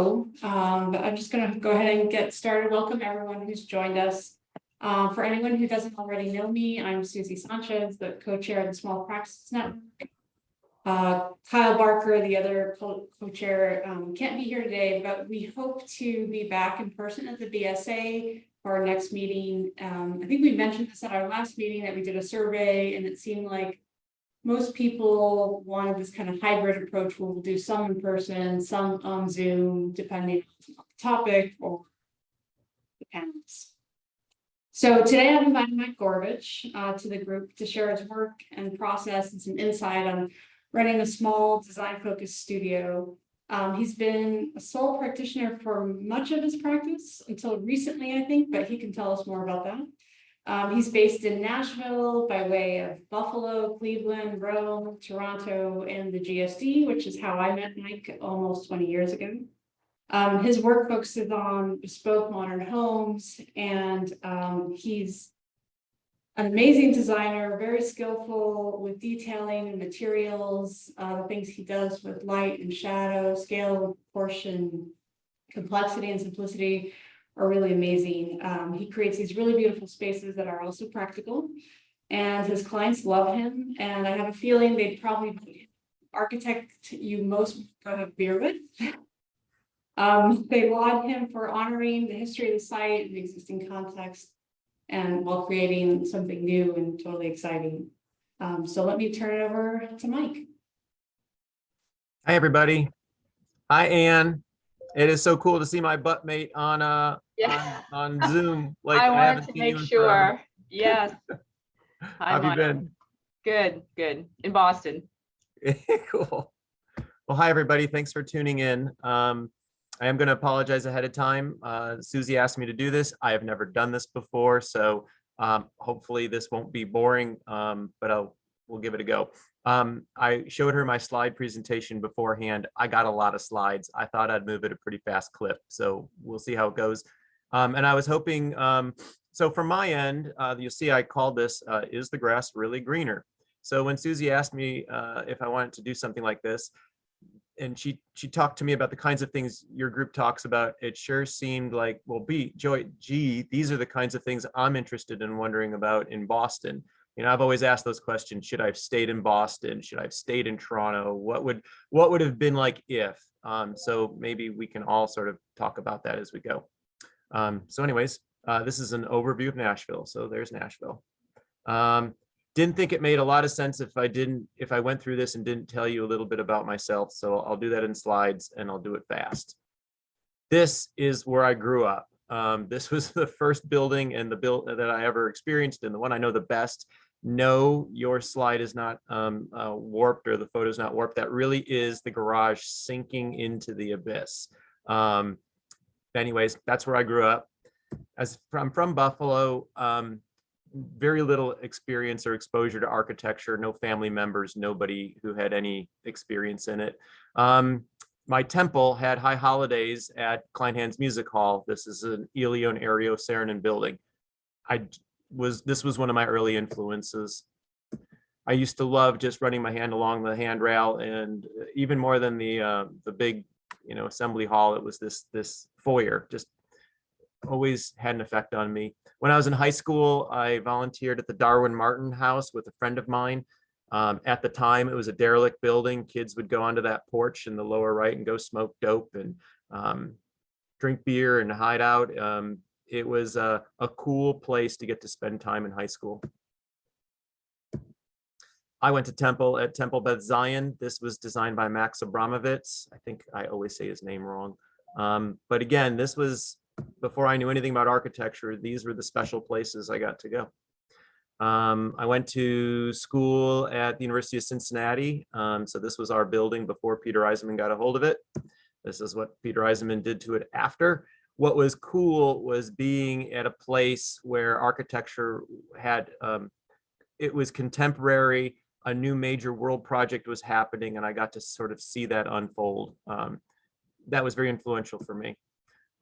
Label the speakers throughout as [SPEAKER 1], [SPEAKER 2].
[SPEAKER 1] But I'm just going to go ahead and get started. Welcome everyone who's joined us. For anyone who doesn't already know me, I'm Susie Sanchez, the co-chair of the Small Practice Network. Kyle Barker, the other co-chair, can't be here today, but we hope to be back in person at the BSA for our next meeting. I think we mentioned this at our last meeting that we did a survey, and it seemed like most people wanted this kind of hybrid approach where we'll do some in person, some on Zoom, depending on the topic or the panels. So today I've invited Mike Goorevich to the group to share his work and process and some insight on running a small design-focused studio. He's been a sole practitioner for much of his practice until recently, I think, but he can tell us more about that. He's based in Nashville by way of Buffalo, Cleveland, Rome, Toronto, and the GSD, which is how I met Mike almost 20 years ago. His work focuses on bespoke modern homes, and he's an amazing designer, very skillful with detailing and materials, the things he does with light and shadow, scale, proportion, complexity, and simplicity are really amazing. He creates these really beautiful spaces that are also practical, and his clients love him. And I have a feeling they'd probably be architect you most go have beer with. They laud him for honoring the history of the site and the existing context, and while creating something new and totally exciting. So let me turn it over to Mike.
[SPEAKER 2] Hi, everybody. Hi, Anne. It is so cool to see my butt mate on on Zoom.
[SPEAKER 3] Like I wanted to make sure. Yes.
[SPEAKER 2] How have you been?
[SPEAKER 3] Good, good. In Boston.
[SPEAKER 2] Cool. Well, hi, everybody. Thanks for tuning in. I am going to apologize ahead of time. Susie asked me to do this. I have never done this before, so hopefully this won't be boring, but we'll give it a go. I showed her my slide presentation beforehand. I got a lot of slides. I thought I'd move at a pretty fast clip, so we'll see how it goes. And I was hoping, so from my end, you'll see I called this, Is the Grass Really Greener? So when Susie asked me if I wanted to do something like this, and she talked to me about the kinds of things your group talks about, it sure seemed like, well, gee, these are the kinds of things I'm interested in wondering about in Boston. You know, I've always asked those questions. Should I have stayed in Boston? Should I have stayed in Toronto? What would have been like if? So maybe we can all sort of talk about that as we go. So anyways, this is an overview of Nashville. So there's Nashville. Didn't think it made a lot of sense if I went through this and didn't tell you a little bit about myself. So I'll do that in slides, and I'll do it fast. This is where I grew up. This was the first building and the building that I ever experienced, and the one I know the best. No, your slide is not warped, or the photo's not warped. That really is the garage sinking into the abyss. Anyways, that's where I grew up. I'm from Buffalo. Very little experience or exposure to architecture, no family members, nobody who had any experience in it. My temple had high holidays at Kleinhans Music Hall. This is an Elio and Ario Saarinen building. This was one of my early influences. I used to love just running my hand along the handrail, and even more than the big, assembly hall, it was this foyer. Just always had an effect on me. When I was in high school, I volunteered at the Darwin Martin House with a friend of mine. At the time, it was a derelict building. Kids would go onto that porch in the lower right and go smoke dope and drink beer and hide out. It was a cool place to get to spend time in high school. I went to Temple Beth Zion. This was designed by Max Abramovitz. I think I always say his name wrong. But again, this was before I knew anything about architecture. These were the special places I got to go. I went to school at the University of Cincinnati. So this was our building before Peter Eisenman got a hold of it. This is what Peter Eisenman did to it after. What was cool was being at a place where architecture had, it was contemporary, a new major world project was happening, and I got to sort of see that unfold. That was very influential for me.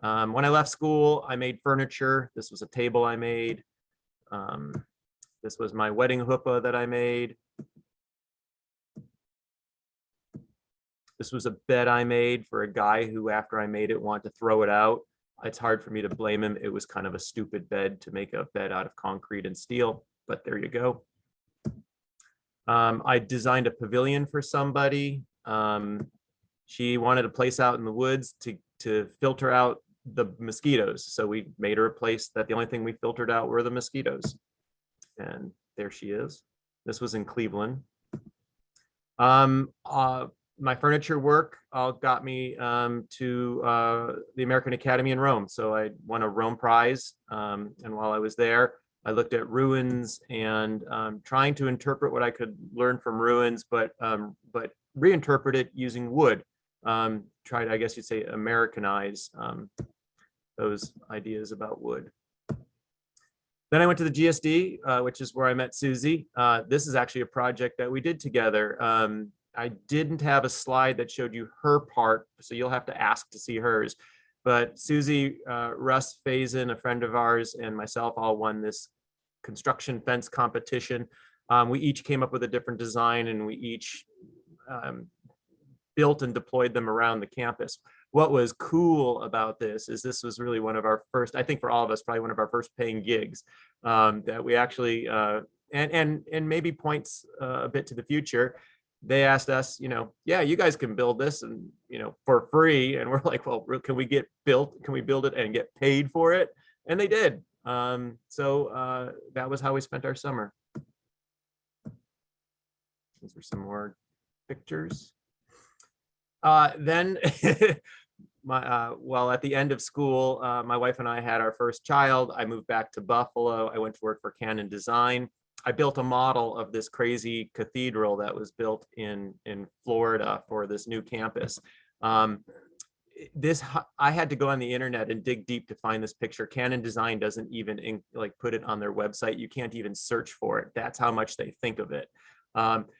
[SPEAKER 2] When I left school, I made furniture. This was a table I made. This was my wedding chuppah that I made. This was a bed I made for a guy who, after I made it, wanted to throw it out. It's hard for me to blame him. It was kind of a stupid bed to make a bed out of concrete and steel, but there you go. I designed a pavilion for somebody. She wanted a place out in the woods to filter out the mosquitoes. So we made her a place that the only thing we filtered out were the mosquitoes. And there she is. This was in Cleveland. My furniture work got me to the American Academy in Rome. So I won a Rome Prize. And while I was there, I looked at ruins and trying to interpret what I could learn from ruins, but reinterpret it using wood. Try to, I guess you'd say, Americanize those ideas about wood. Then I went to the GSD, which is where I met Susie. This is actually a project that we did together. I didn't have a slide that showed you her part, so you'll have to ask to see hers. But Susie, Russ Faison, a friend of ours, and myself all won this construction fence competition. We each came up with a different design, and we each built and deployed them around the campus. What was cool about this is this was really one of our first, I think for all of us, probably one of our first paying gigs that we actually, and maybe points a bit to the future. They asked us, yeah, you guys can build this and, for free. And we're like, well, can we get built? Can we build it and get paid for it? And they did. So that was how we spent our summer. These were some more pictures. Then well, at the end of school, my wife and I had our first child. I moved back to Buffalo. I went to work for Canon Design. I built a model of this crazy cathedral that was built in Florida for this new campus. I had to go on the internet and dig deep to find this picture. Canon Design doesn't even put it on their website. You can't even search for it. That's how much they think of it.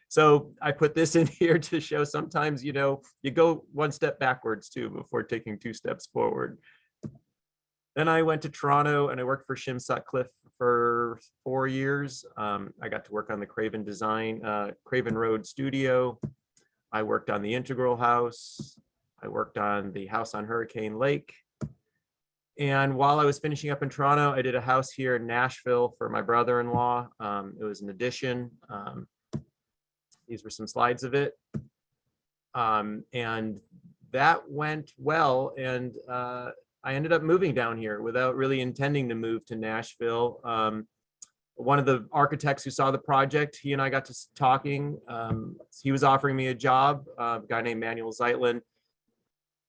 [SPEAKER 2] So I put this in here to show sometimes, you go one step backwards too before taking 2 steps forward. Then I went to Toronto and I worked for Shim Sutcliffe for 4 years. I got to work on the Craven Road studio. I worked on the Integral House. I worked on the house on Hurricane Lake. And while I was finishing up in Toronto, I did a house here in Nashville for my brother-in-law. It was an addition. These were some slides of it. And that went well. And I ended up moving down here without really intending to move to Nashville. One of the architects who saw the project, he and I got to talking. He was offering me a job, a guy named Manuel Zeitlin.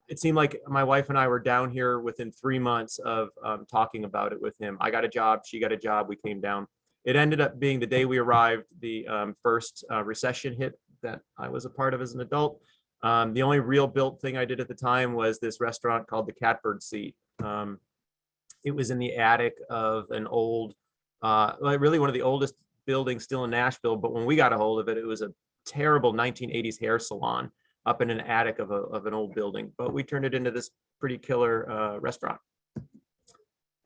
[SPEAKER 2] It seemed like my wife and I were down here within 3 months of talking about it with him. I got a job, she got a job, we came down. It ended up being the day we arrived, the first recession hit that I was a part of as an adult. The only real built thing I did at the time was this restaurant called the Catbird Seat. It was in the attic of an old, really one of the oldest buildings still in Nashville. But when we got a hold of it, it was a terrible 1980s hair salon up in an attic of an old building. But we turned it into this pretty killer restaurant.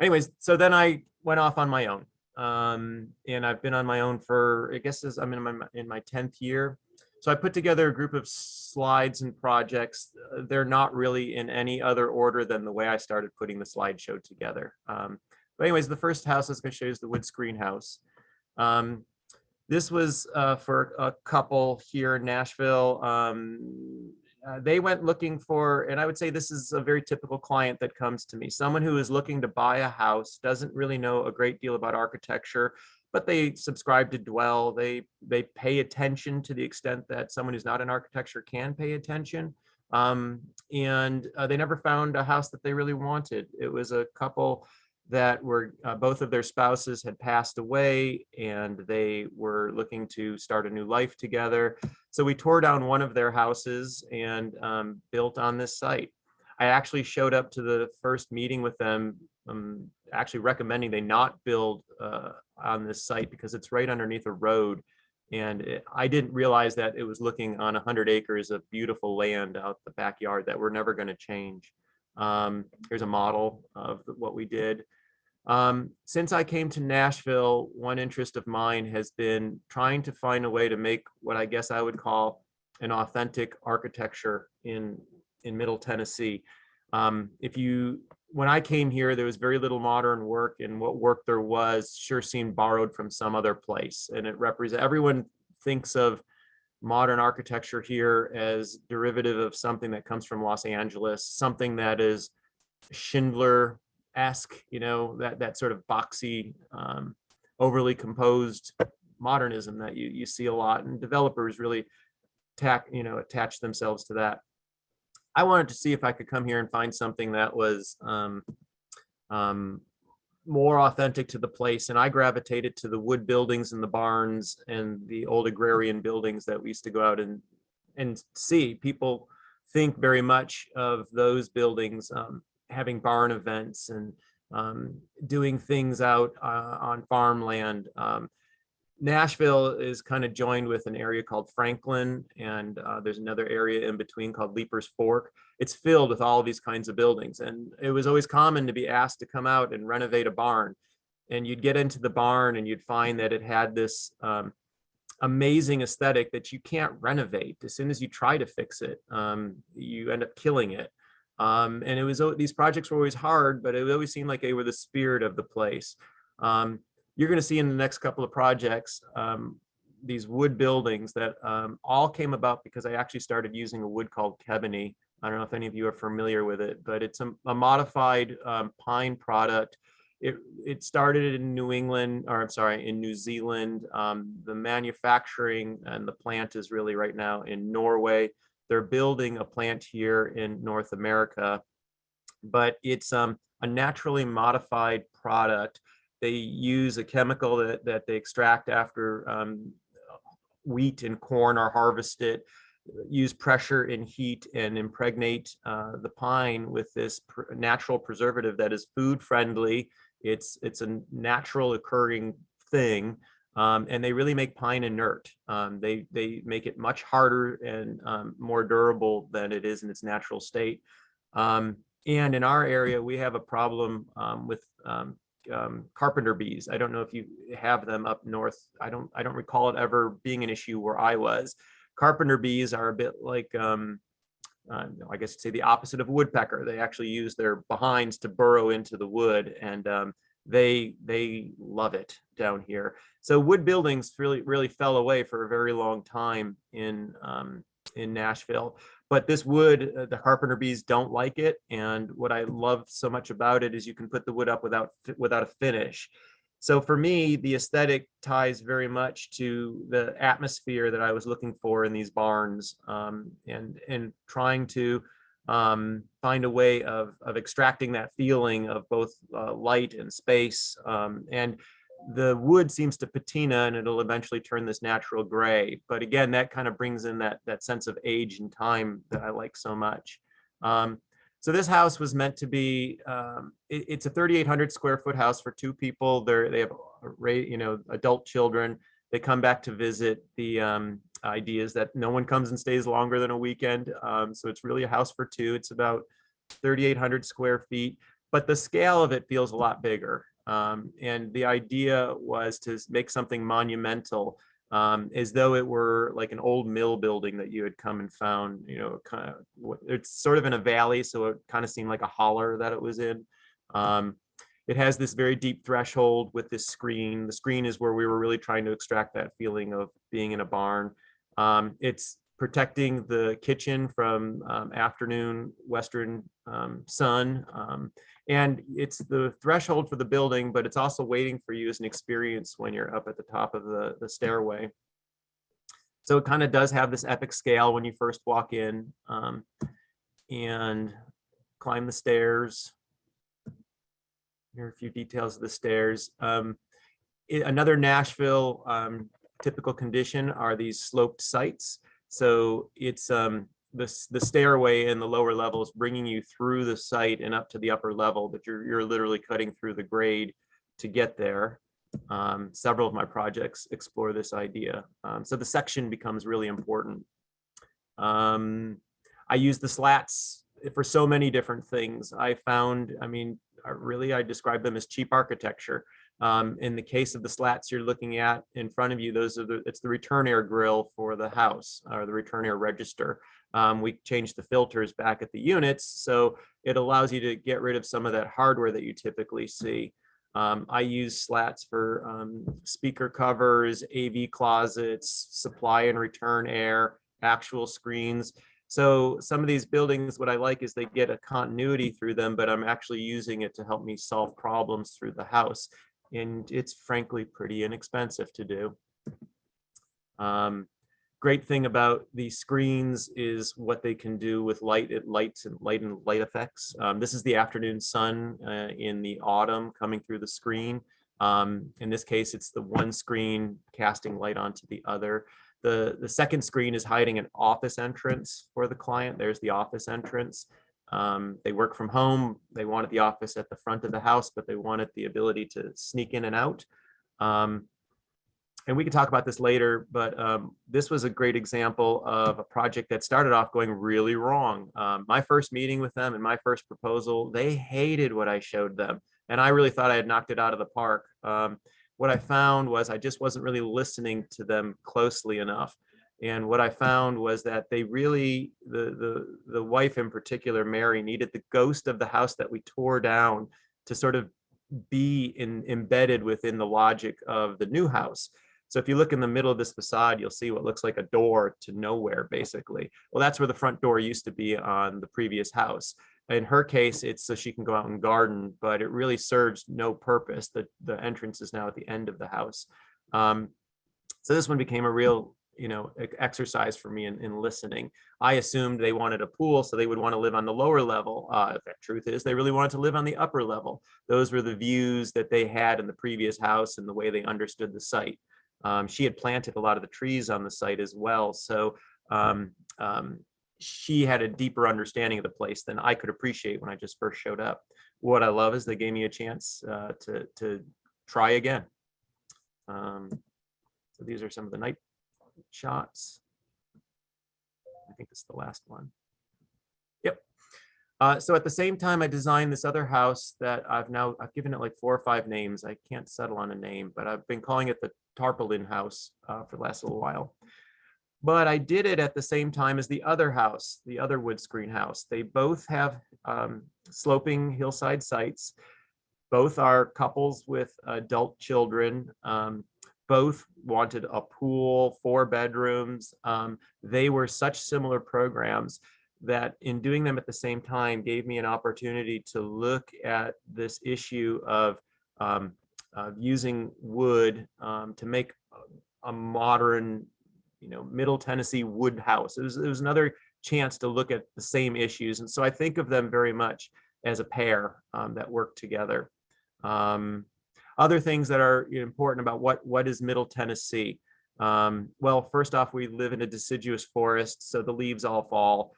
[SPEAKER 2] Anyways, so then I went off on my own. And I've been on my own for, I guess, I'm in my 10th year. So I put together a group of slides and projects. They're not really in any other order than the way I started putting the slideshow together. But anyways, the first house I was going to show you is the wood screen house. This was for a couple here in Nashville. They went looking for, and I would say this is a very typical client that comes to me, someone who is looking to buy a house, doesn't really know a great deal about architecture, but they subscribe to Dwell. They pay attention to the extent that someone who's not in architecture can pay attention. And they never found a house that they really wanted. It was a couple that were, both of their spouses had passed away and they were looking to start a new life together. So we tore down one of their houses and built on this site. I actually showed up to the first meeting with them, actually recommending they not build on this site because it's right underneath a road. And I didn't realize that it was looking on 100 acres of beautiful land out the backyard that we're never going to change. Here's a model of what we did. Since I came to Nashville, one interest of mine has been trying to find a way to make what I guess I would call an authentic architecture in Middle Tennessee. When I came here, there was very little modern work, and what work there was sure seemed borrowed from some other place. And everyone thinks of modern architecture here as derivative of something that comes from Los Angeles, something that is Schindler-esque, that sort of boxy, overly composed modernism that you see a lot, and developers really attach themselves to that. I wanted to see if I could come here and find something that was more authentic to the place, and I gravitated to the wood buildings and the barns and the old agrarian buildings that we used to go out and see. People think very much of those buildings having barn events and doing things out on farmland. Nashville is kind of joined with an area called Franklin, and there's another area in between called Leaper's Fork. It's filled with all of these kinds of buildings, and it was always common to be asked to come out and renovate a barn. And you'd get into the barn and you'd find that it had this amazing aesthetic that you can't renovate. As soon as you try to fix it, you end up killing it. And these projects were always hard, but it always seemed like they were the spirit of the place. You're going to see in the next couple of projects these wood buildings that all came about because I actually started using a wood called Kebony. I don't know if any of you are familiar with it, but it's a modified pine product. It started in in New Zealand. The manufacturing and the plant is really right now in Norway. They're building a plant here in North America, but it's a naturally modified product. They use a chemical that they extract after wheat and corn are harvested, use pressure and heat and impregnate the pine with this natural preservative that is food friendly. It's a natural occurring thing, and they really make pine inert. They make it much harder and more durable than it is in its natural state. And in our area, we have a problem with carpenter bees. I don't know if you have them up north. I don't recall it ever being an issue where I was. Carpenter bees are a bit like I guess you'd say the opposite of a woodpecker. They actually use their behinds to burrow into the wood, and they love it down here. So wood buildings really fell away for a very long time in Nashville. But this wood, the carpenter bees don't like it. And what I love so much about it is you can put the wood up without a finish. So for me, the aesthetic ties very much to the atmosphere that I was looking for in these barns, and trying to find a way of extracting that feeling of both light and space. And the wood seems to patina, and it'll eventually turn this natural gray. But again, that kind of brings in that sense of age and time that I like so much. So this house was meant to be, it's a 3,800 square foot house for two people. They have, adult children. They come back to visit. The idea is that no one comes and stays longer than a weekend. So it's really a house for two. It's about 3,800 square feet, but the scale of it feels a lot bigger. And the idea was to make something monumental, as though it were like an old mill building that you had come and found. It's sort of in a valley, so it kind of seemed like a holler that it was in. It has this very deep threshold with this screen. The screen is where we were really trying to extract that feeling of being in a barn. It's protecting the kitchen from afternoon western sun. And it's the threshold for the building, but it's also waiting for you as an experience when you're up at the top of the stairway. So it kind of does have this epic scale when you first walk in, and climb the stairs. Here are a few details of the stairs. Another Nashville typical condition are these sloped sites. So it's the stairway in the lower levels bringing you through the site and up to the upper level, but you're literally cutting through the grade to get there. Several of my projects explore this idea. So the section becomes really important. I use the slats for so many different things. I found, I describe them as cheap architecture. In the case of the slats you're looking at in front of you, it's the return air grill for the house, or the return air register. We changed the filters back at the units, so it allows you to get rid of some of that hardware that you typically see. I use slats for speaker covers, AV closets, supply and return air, actual screens. So some of these buildings, what I like is they get a continuity through them, but I'm actually using it to help me solve problems through the house. And it's frankly pretty inexpensive to do. Great thing about these screens is what they can do with light effects. This is the afternoon sun in the autumn coming through the screen. In this case, it's the one screen casting light onto the other. The second screen is hiding an office entrance for the client. There's the office entrance. They work from home. They wanted the office at the front of the house, but they wanted the ability to sneak in and out. And we can talk about this later, but this was a great example of a project that started off going really wrong. My first meeting with them and my first proposal, they hated what I showed them. And I really thought I had knocked it out of the park. What I found was I just wasn't really listening to them closely enough. And what I found was that they really, the wife in particular, Mary, needed the ghost of the house that we tore down to sort of be embedded within the logic of the new house. So if you look in the middle of this facade, you'll see what looks like a door to nowhere, basically. Well, that's where the front door used to be on the previous house. In her case, it's so she can go out and garden, but it really serves no purpose. The entrance is now at the end of the house. So this one became a real, exercise for me in listening. I assumed they wanted a pool, so they would want to live on the lower level. The truth is, they really wanted to live on the upper level. Those were the views that they had in the previous house and the way they understood the site. She had planted a lot of the trees on the site as well. So she had a deeper understanding of the place than I could appreciate when I just first showed up. What I love is they gave me a chance to try again. So these are some of the night shots. I think this is the last one. Yep. So at the same time, I designed this other house that I've given it like 4 or 5 names. I can't settle on a name, but I've been calling it the Tarpaulin house for the last little while. But I did it at the same time as the other house, the other wood screen house. They both have sloping hillside sites. Both are couples with adult children. Both wanted a pool, 4 bedrooms. They were such similar programs that in doing them at the same time gave me an opportunity to look at this issue of using wood to make a modern, Middle Tennessee wood house. It was another chance to look at the same issues. And so I think of them very much as a pair that work together. Other things that are important about what is Middle Tennessee? Well, first off, we live in a deciduous forest, so the leaves all fall.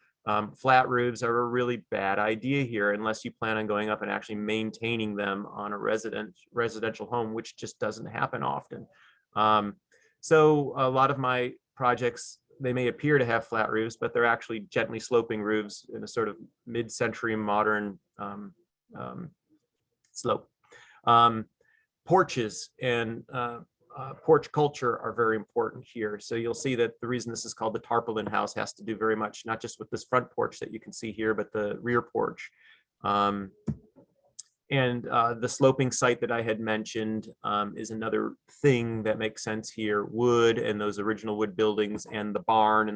[SPEAKER 2] Flat roofs are a really bad idea here unless you plan on going up and actually maintaining them on a residential home, which just doesn't happen often. So a lot of my projects, they may appear to have flat roofs, but they're actually gently sloping roofs in a sort of mid-century modern slope. Porches and porch culture are very important here. So you'll see that the reason this is called the Tarpaulin house has to do very much, not just with this front porch that you can see here, but the rear porch. And the sloping site that I had mentioned is another thing that makes sense here. Wood and those original wood buildings and the barn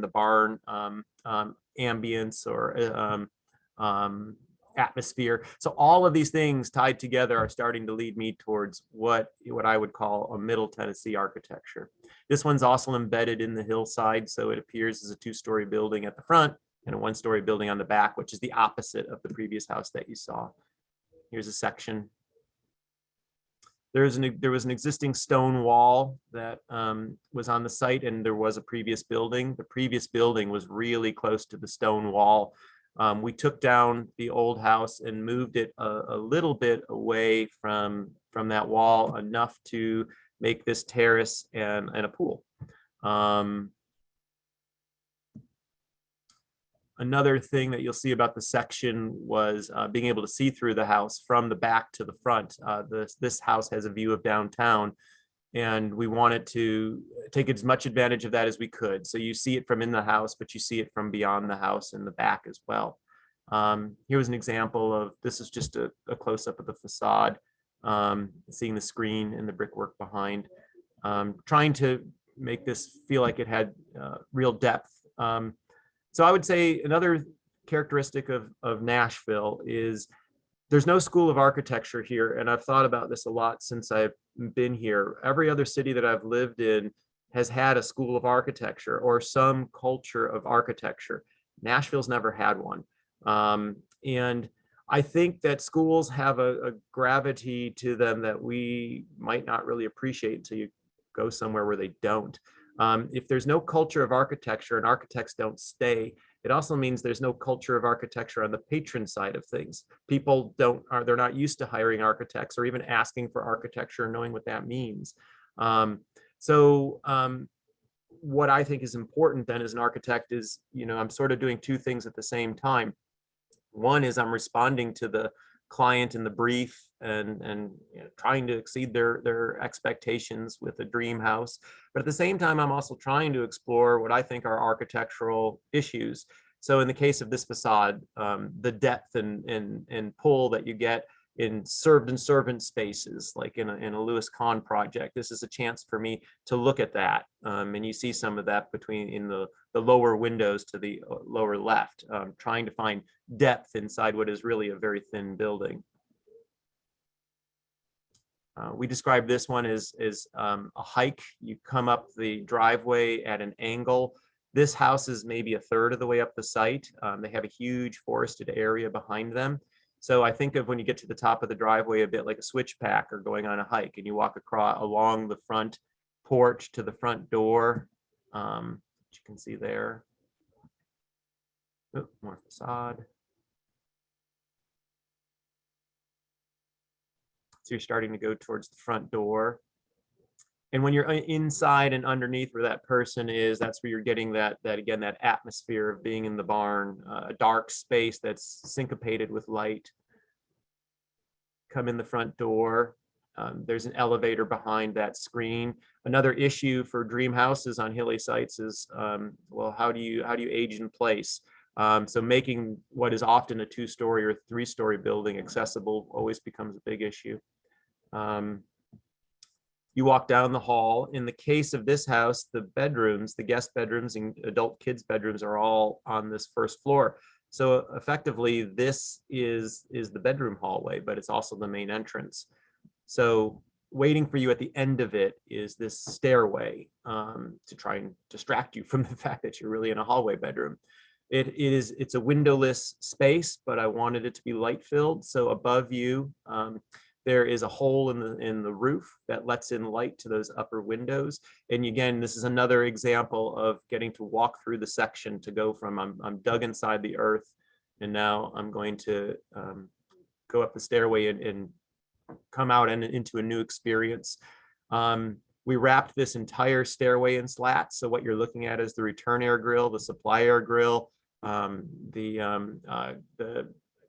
[SPEAKER 2] ambience or atmosphere. So all of these things tied together are starting to lead me towards what I would call a Middle Tennessee architecture. This one's also embedded in the hillside, so it appears as a 2-story building at the front and a 1-story building on the back, which is the opposite of the previous house that you saw. Here's a section. There was an existing stone wall that was on the site, and there was a previous building. The previous building was really close to the stone wall. We took down the old house and moved it a little bit away from that wall, enough to make this terrace and a pool. Another thing that you'll see about the section was being able to see through the house from the back to the front. This house has a view of downtown, and we wanted to take as much advantage of that as we could. So you see it from in the house, but you see it from beyond the house in the back as well. Here was an example of, this is just a close-up of the facade, seeing the screen and the brickwork behind, trying to make this feel like it had real depth. So I would say another characteristic of Nashville is there's no school of architecture here. And I've thought about this a lot since I've been here. Every other city that I've lived in has had a school of architecture or some culture of architecture. Nashville's never had one. And I think that schools have a gravity to them that we might not really appreciate until you go somewhere where they don't. If there's no culture of architecture and architects don't stay, it also means there's no culture of architecture on the patron side of things. People they're not used to hiring architects or even asking for architecture and knowing what that means. What I think is important then as an architect is, I'm sort of doing two things at the same time. One is I'm responding to the client in the brief and trying to exceed their expectations with a dream house. But at the same time, I'm also trying to explore what I think are architectural issues. So in the case of this facade, the depth and pull that you get in servant spaces, like in a Louis Kahn project, this is a chance for me to look at that. And you see some of that in the lower windows to the lower left, trying to find depth inside what is really a very thin building. We describe this one as a hike. You come up the driveway at an angle. This house is maybe a third of the way up the site. They have a huge forested area behind them. So I think of when you get to the top of the driveway a bit like a switchback or going on a hike, and you walk across along the front porch to the front door, which you can see there. Oh, more facade. So you're starting to go towards the front door. And when you're inside and underneath where that person is, that's where you're getting that atmosphere of being in the barn, a dark space that's syncopated with light. Come in the front door. There's an elevator behind that screen. Another issue for dream houses on hilly sites is, well, how do you age in place? So making what is often a 2-story or 3-story building accessible always becomes a big issue. You walk down the hall. In the case of this house, the bedrooms, the guest bedrooms and adult kids' bedrooms are all on this first floor. So effectively, this is the bedroom hallway, but it's also the main entrance. So waiting for you at the end of it is this stairway to try and distract you from the fact that you're really in a hallway bedroom. It's a windowless space, but I wanted it to be light filled. So above you, there is a hole in the roof that lets in light to those upper windows. And again, this is another example of getting to walk through the section to go from I'm dug inside the earth, and now I'm going to go up the stairway and come out and into a new experience. We wrapped this entire stairway in slats. So what you're looking at is the return air grill, the supply air grill, the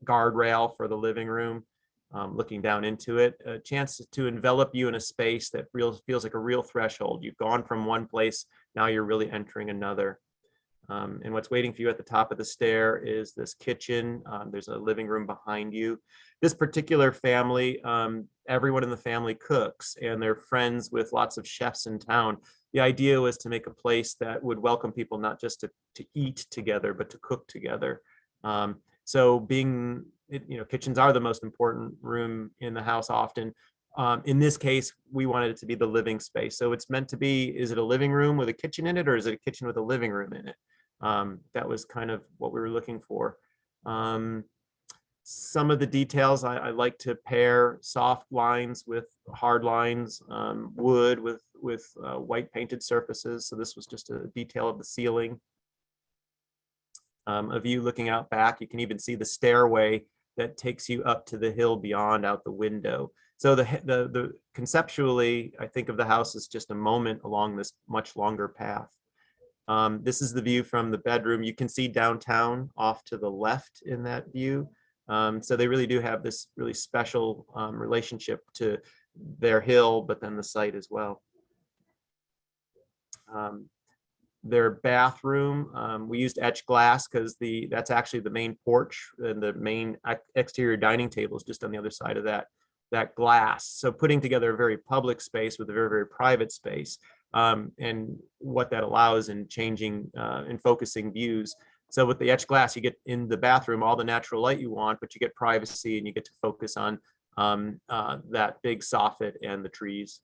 [SPEAKER 2] guardrail for the living room. Looking down into it, a chance to envelop you in a space that feels like a real threshold. You've gone from one place, now you're really entering another. And what's waiting for you at the top of the stair is this kitchen. There's a living room behind you. This particular family, everyone in the family cooks, and they're friends with lots of chefs in town. The idea was to make a place that would welcome people not just to eat together, but to cook together. So kitchens are the most important room in the house often. In this case, we wanted it to be the living space. So it's meant to be, is it a living room with a kitchen in it, or is it a kitchen with a living room in it? That was kind of what we were looking for. Some of the details, I like to pair soft lines with hard lines, wood with white painted surfaces. So this was just a detail of the ceiling. A view looking out back, you can even see the stairway that takes you up to the hill beyond out the window. So conceptually, I think of the house as just a moment along this much longer path. This is the view from the bedroom. You can see downtown off to the left in that view. So they really do have this really special relationship to their hill, but then the site as well. Their bathroom, we used etched glass because that's actually the main porch, and the main exterior dining table is just on the other side of that glass. So putting together a very public space with a very, very private space, and what that allows in changing and focusing views. So with the etched glass, you get in the bathroom all the natural light you want, but you get privacy and you get to focus on that big soffit and the trees.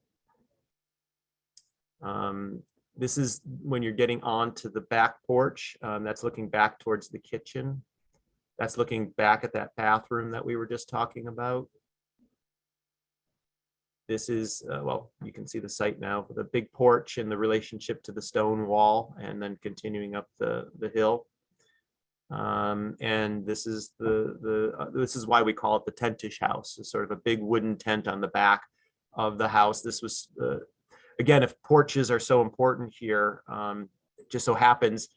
[SPEAKER 2] This is when you're getting onto the back porch. That's looking back towards the kitchen. That's looking back at that bathroom that we were just talking about. This is, well, you can see the site now with a big porch and the relationship to the stone wall, and then continuing up the hill. And this is this is why we call it the tentish house. It's sort of a big wooden tent on the back of the house. This was again, if porches are so important here, it just so happens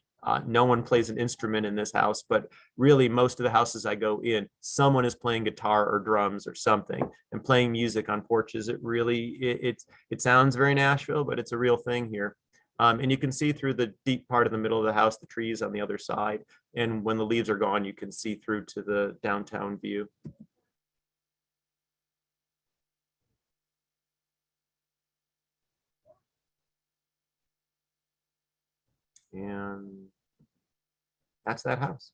[SPEAKER 2] no one plays an instrument in this house, but really most of the houses I go in, someone is playing guitar or drums or something and playing music on porches. It really, it sounds very Nashville, but it's a real thing here. And you can see through the deep part of the middle of the house, the trees on the other side. And when the leaves are gone, you can see through to the downtown view. And that's that house.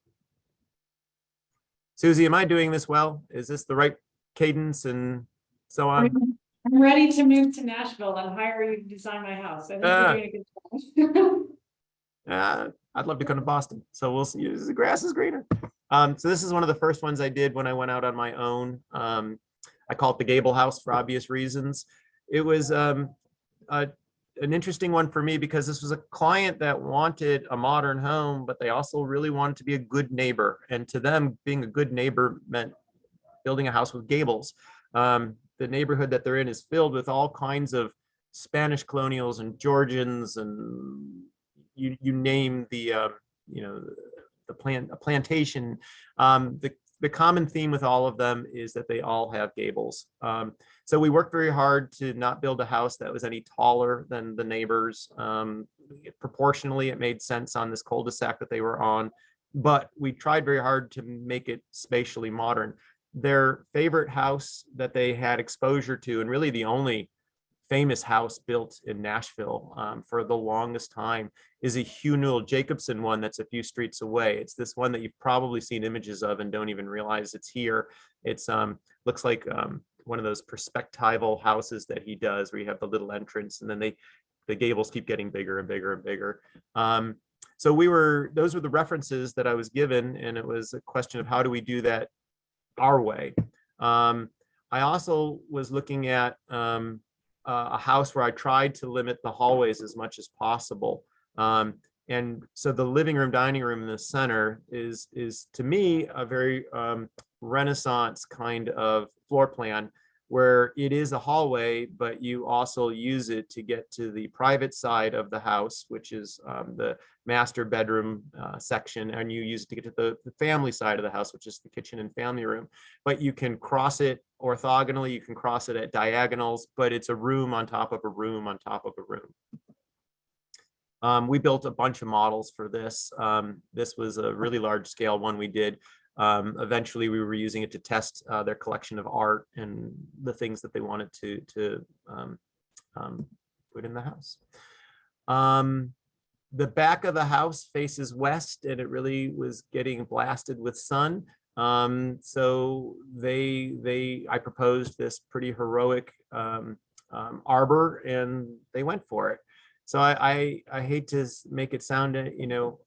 [SPEAKER 2] Susie, am I doing this well? Is this the right cadence and so on?
[SPEAKER 1] I'm ready to move to Nashville and hire you to design my house. I think you're doing a good job.
[SPEAKER 2] I'd love to come to Boston. So we'll see. The grass is greener. So this is one of the first ones I did when I went out on my own. I call it the Gable House for obvious reasons. It was an interesting one for me because this was a client that wanted a modern home, but they also really wanted to be a good neighbor. And to them, being a good neighbor meant building a house with gables. The neighborhood that they're in is filled with all kinds of Spanish colonials and Georgians, and you name the plantation. The common theme with all of them is that they all have gables. So we worked very hard to not build a house that was any taller than the neighbors. Proportionally, it made sense on this cul-de-sac that they were on, but we tried very hard to make it spatially modern. Their favorite house that they had exposure to, and really the only famous house built in Nashville for the longest time, is a Hugh Newell Jacobson one that's a few streets away. It's this one that you've probably seen images of and don't even realize it's here. It's looks like one of those perspectival houses that he does, where you have the little entrance and then the gables keep getting bigger and bigger and bigger. So those were the references that I was given, and it was a question of how do we do that our way. I also was looking at a house where I tried to limit the hallways as much as possible. And so the living room, dining room in the center is to me a very Renaissance kind of floor plan, where it is a hallway, but you also use it to get to the private side of the house, which is the master bedroom section, and you use it to get to the family side of the house, which is the kitchen and family room. But you can cross it orthogonally, you can cross it at diagonals, but it's a room on top of a room on top of a room. We built a bunch of models for this. This was a really large scale one we did. Eventually we were using it to test their collection of art and the things that they wanted to put in the house. The back of the house faces west, and it really was getting blasted with sun. So I proposed this pretty heroic arbor, and they went for it. So I hate to make it sound,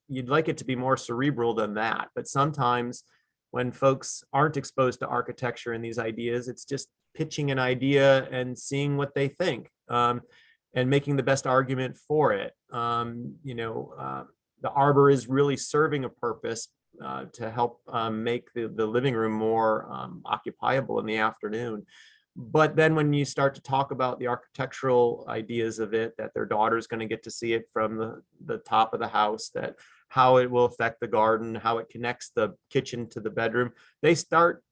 [SPEAKER 2] you'd like it to be more cerebral than that, but sometimes when folks aren't exposed to architecture and these ideas, it's just pitching an idea and seeing what they think, and making the best argument for it. The arbor is really serving a purpose to help make the living room more occupiable in the afternoon. But then when you start to talk about the architectural ideas of it, that their daughter's going to get to see it from the top of the house, that how it will affect the garden, how it connects the kitchen to the bedroom, they start,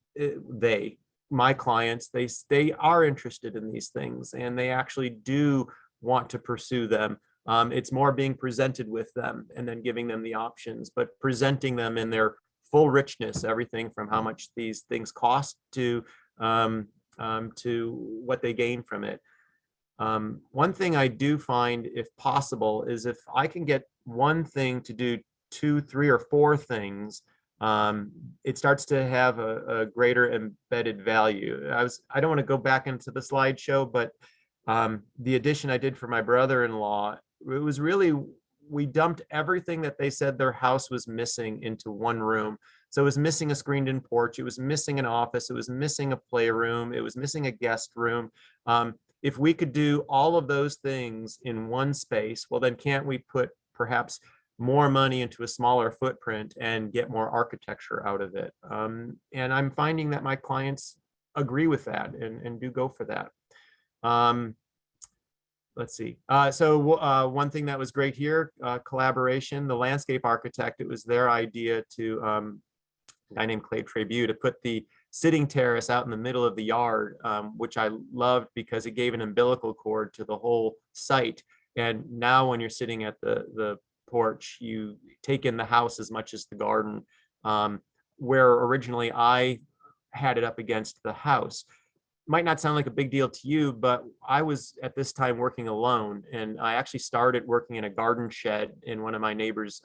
[SPEAKER 2] my clients, they are interested in these things, and they actually do want to pursue them. It's more being presented with them and then giving them the options, but presenting them in their full richness, everything from how much these things cost to what they gain from it. One thing I do find, if possible, is if I can get one thing to do 2, 3, or 4 things, it starts to have a greater embedded value. I don't want to go back into the slideshow, but the addition I did for my brother-in-law, it was really, we dumped everything that they said their house was missing into one room. So it was missing a screened-in porch, it was missing an office, it was missing a playroom, it was missing a guest room. If we could do all of those things in one space, well, then can't we put perhaps more money into a smaller footprint and get more architecture out of it? And I'm finding that my clients agree with that and do go for that. Let's see. One thing that was great here, collaboration, the landscape architect, it was their idea to, a guy named Clay Tribute, to put the sitting terrace out in the middle of the yard, which I loved because it gave an umbilical cord to the whole site. And now when you're sitting at the porch, you take in the house as much as the garden, where originally I had it up against the house. Might not sound like a big deal to you, but I was at this time working alone, and I actually started working in a garden shed in one of my neighbors'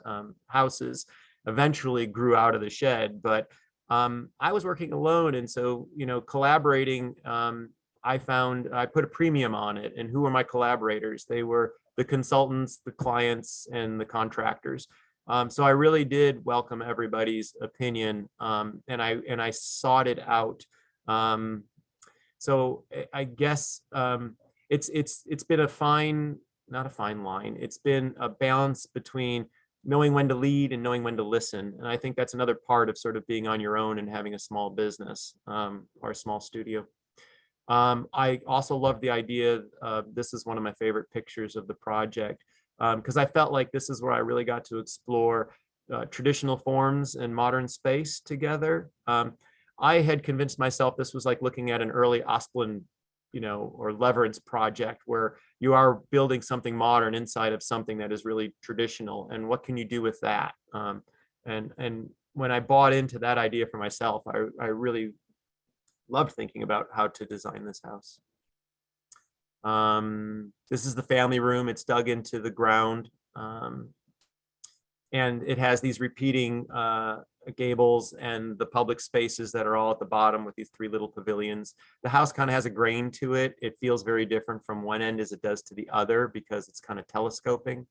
[SPEAKER 2] houses. Eventually grew out of the shed, but I was working alone, and so collaborating. I found I put a premium on it, and who were my collaborators? They were the consultants, the clients, and the contractors. So I really did welcome everybody's opinion, and I sought it out. So I guess it's been a fine, not a fine line. It's been a balance between knowing when to lead and knowing when to listen. And I think that's another part of sort of being on your own and having a small business or a small studio. I also love the idea, this is one of my favorite pictures of the project, because I felt like this is where I really got to explore traditional forms and modern space together. I had convinced myself this was like looking at an early Asplund, or Leverance project, where you are building something modern inside of something that is really traditional. And what can you do with that? And when I bought into that idea for myself, I really loved thinking about how to design this house. This is the family room. It's dug into the ground. And it has these repeating gables and the public spaces that are all at the bottom with these 3 little pavilions. The house kind of has a grain to it. It feels very different from one end as it does to the other because it's kind of telescoping.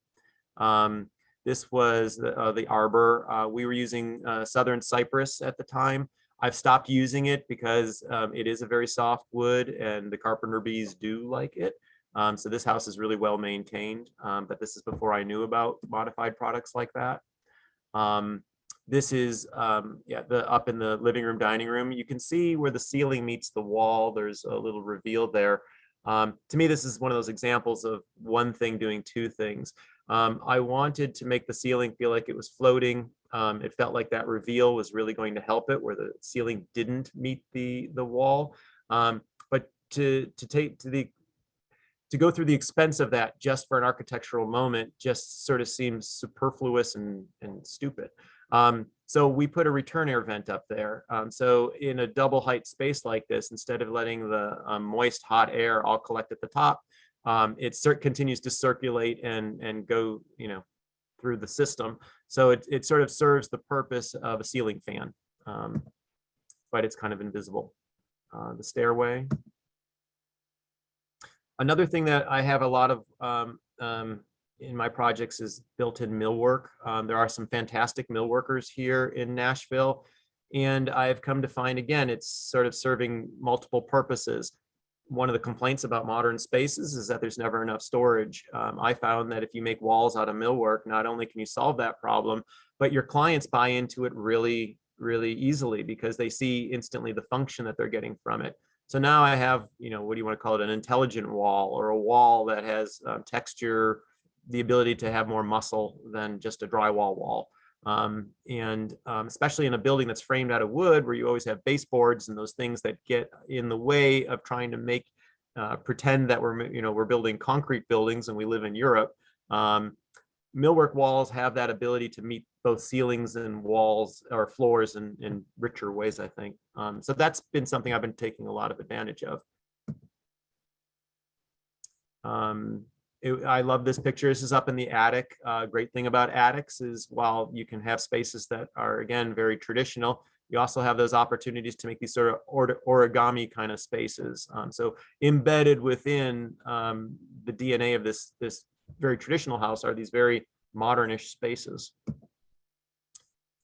[SPEAKER 2] This was the arbor. We were using southern cypress at the time. I've stopped using it because it is a very soft wood and the carpenter bees do like it. So this house is really well maintained, but this is before I knew about modified products like that. This is up in the living room, dining room. You can see where the ceiling meets the wall. There's a little reveal there. To me, this is one of those examples of one thing doing 2 things. I wanted to make the ceiling feel like it was floating. It felt like that reveal was really going to help it, where the ceiling didn't meet the wall. But to go through the expense of that just for an architectural moment just sort of seems superfluous and stupid. So we put a return air vent up there. So in a double height space like this, instead of letting the moist hot air all collect at the top, it continues to circulate and go through the system. So it sort of serves the purpose of a ceiling fan, but it's kind of invisible. The stairway. Another thing that I have a lot of in my projects is built-in millwork. There are some fantastic millworkers here in Nashville, and I've come to find, again, it's sort of serving multiple purposes. One of the complaints about modern spaces is that there's never enough storage. I found that if you make walls out of millwork, not only can you solve that problem, but your clients buy into it really, really easily because they see instantly the function that they're getting from it. So now I have, what do you want to call it? An intelligent wall, or a wall that has texture, the ability to have more muscle than just a drywall wall. Especially in a building that's framed out of wood, where you always have baseboards and those things that get in the way of trying to make pretend that we're building concrete buildings and we live in Europe. Millwork walls have that ability to meet both ceilings and walls or floors in richer ways, I think. So that's been something I've been taking a lot of advantage of. I love this picture. This is up in the attic. Great thing about attics is, while you can have spaces that are, again, very traditional, you also have those opportunities to make these sort of origami kind of spaces. So embedded within the DNA of this very traditional house are these very modernish spaces.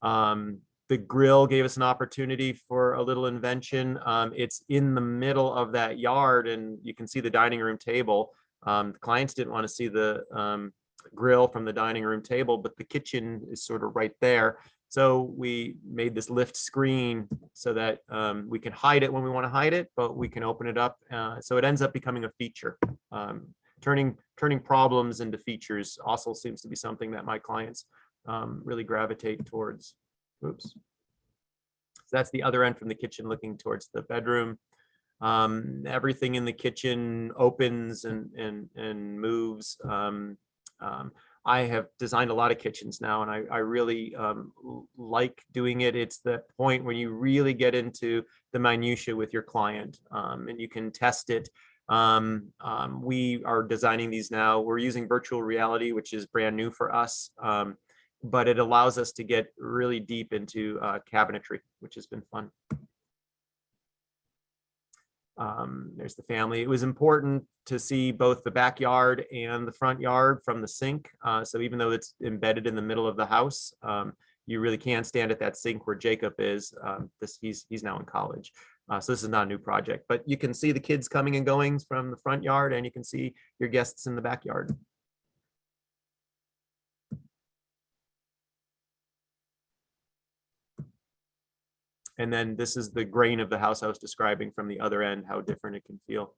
[SPEAKER 2] The grill gave us an opportunity for a little invention. It's in the middle of that yard, and you can see the dining room table. The clients didn't want to see the grill from the dining room table, but the kitchen is sort of right there. So we made this lift screen so that we can hide it when we want to hide it, but we can open it up. So it ends up becoming a feature. Turning problems into features also seems to be something that my clients really gravitate towards. Oops. So that's the other end from the kitchen looking towards the bedroom. Everything in the kitchen opens and moves. I have designed a lot of kitchens now, and I really like doing it. It's the point when you really get into the minutia with your client, and you can test it. We are designing these now. We're using virtual reality, which is brand new for us, but it allows us to get really deep into cabinetry, which has been fun. There's the family. It was important to see both the backyard and the front yard from the sink. So even though it's embedded in the middle of the house, you really can stand at that sink where Jacob is. He's now in college. So this is not a new project, but you can see the kids coming and going from the front yard, and you can see your guests in the backyard. And then this is the grain of the house I was describing from the other end, how different it can feel.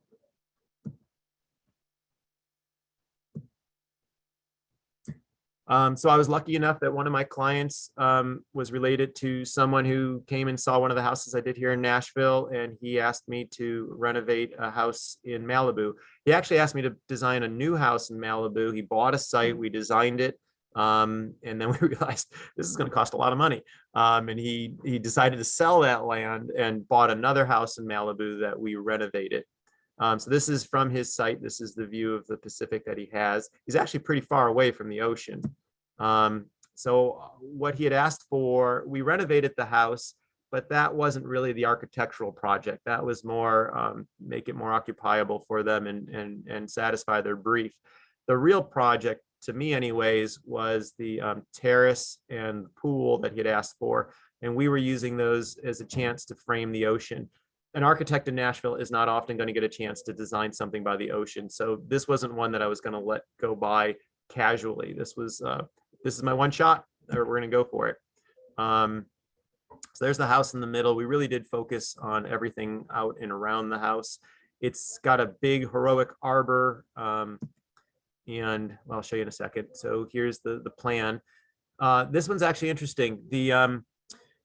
[SPEAKER 2] So I was lucky enough that one of my clients was related to someone who came and saw one of the houses I did here in Nashville, and he asked me to renovate a house in Malibu. He actually asked me to design a new house in Malibu. He bought a site, we designed it, and then we realized this is going to cost a lot of money. And he decided to sell that land and bought another house in Malibu that we renovated. So this is from his site. This is the view of the Pacific that he has. He's actually pretty far away from the ocean. So what he had asked for, we renovated the house, but that wasn't really the architectural project. That was more make it more occupiable for them and satisfy their brief. The real project, to me anyways, was the terrace and pool that he had asked for. And we were using those as a chance to frame the ocean. An architect in Nashville is not often going to get a chance to design something by the ocean. So this wasn't one that I was going to let go by casually. This is my one shot, or we're going to go for it. So there's the house in the middle. We really did focus on everything out and around the house. It's got a big heroic arbor, and I'll show you in a second. So here's the plan. This one's actually interesting.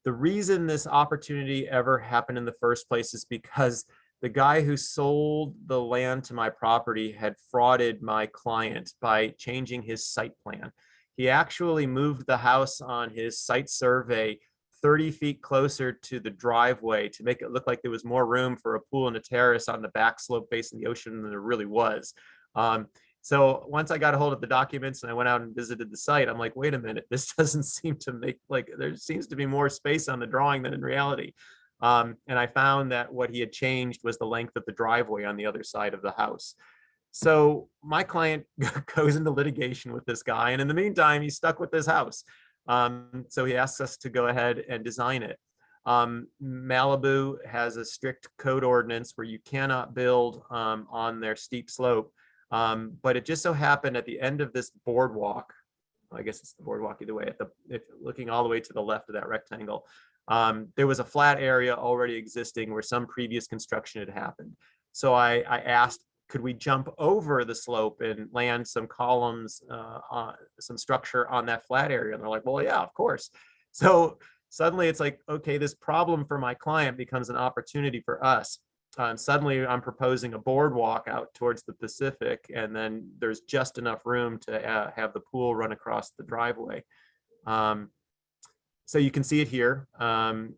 [SPEAKER 2] The reason this opportunity ever happened in the first place is because the guy who sold the land to my property had frauded my client by changing his site plan. He actually moved the house on his site survey 30 feet closer to the driveway to make it look like there was more room for a pool and a terrace on the back slope facing the ocean than there really was. So once I got a hold of the documents and I went out and visited the site, I'm like, wait a minute, this doesn't seem to make, like, there seems to be more space on the drawing than in reality. And I found that what he had changed was the length of the driveway on the other side of the house. So my client goes into litigation with this guy, and in the meantime, he's stuck with this house. So he asks us to go ahead and design it. Malibu has a strict code ordinance where you cannot build on their steep slope. But it just so happened at the end of this boardwalk, I guess it's the boardwalk either way, looking all the way to the left of that rectangle, There was a flat area already existing where some previous construction had happened. So I asked, could we jump over the slope and land some columns, some structure on that flat area? And they're like, well, yeah, of course. So suddenly it's like, okay, this problem for my client becomes an opportunity for us. Suddenly I'm proposing a boardwalk out towards the Pacific, and then there's just enough room to have the pool run across the driveway. So you can see it here.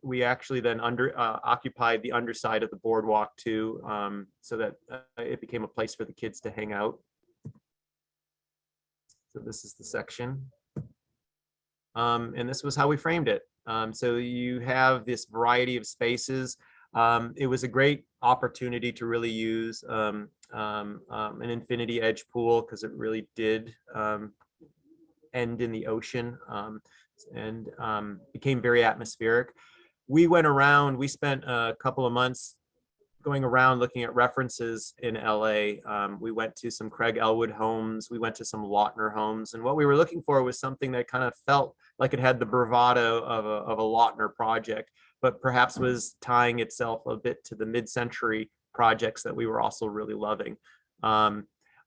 [SPEAKER 2] We actually then occupied the underside of the boardwalk too, so that it became a place for the kids to hang out. So this is the section. And this was how we framed it. So you have this variety of spaces. It was a great opportunity to really use an infinity edge pool, because it really did end in the ocean, and became very atmospheric. We went around, we spent a couple of months going around looking at references in LA. We went to some Craig Elwood homes, we went to some Lautner homes, and what we were looking for was something that kind of felt like it had the bravado of a Lautner project, but perhaps was tying itself a bit to the mid-century projects that we were also really loving.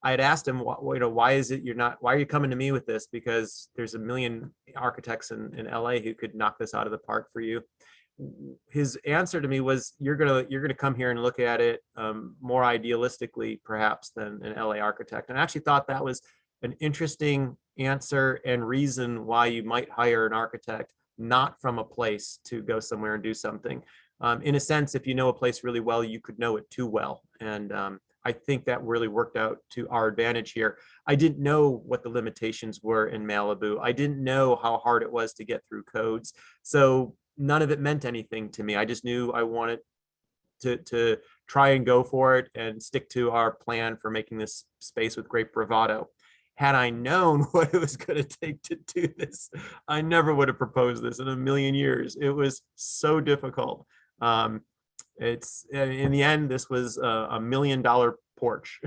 [SPEAKER 2] I had asked him, why is it why are you coming to me with this? Because there's a million architects in LA who could knock this out of the park for you. His answer to me was, you're gonna come here and look at it more idealistically perhaps than an LA architect. And I actually thought that was an interesting answer and reason why you might hire an architect, not from a place to go somewhere and do something. In a sense, if you know a place really well, you could know it too well. And I think that really worked out to our advantage here. I didn't know what the limitations were in Malibu. I didn't know how hard it was to get through codes. So none of it meant anything to me. I just knew I wanted to try and go for it and stick to our plan for making this space with great bravado. Had I known what it was going to take to do this, I never would have proposed this in a million years. It was so difficult. It's in the end, this was a $1 million porch.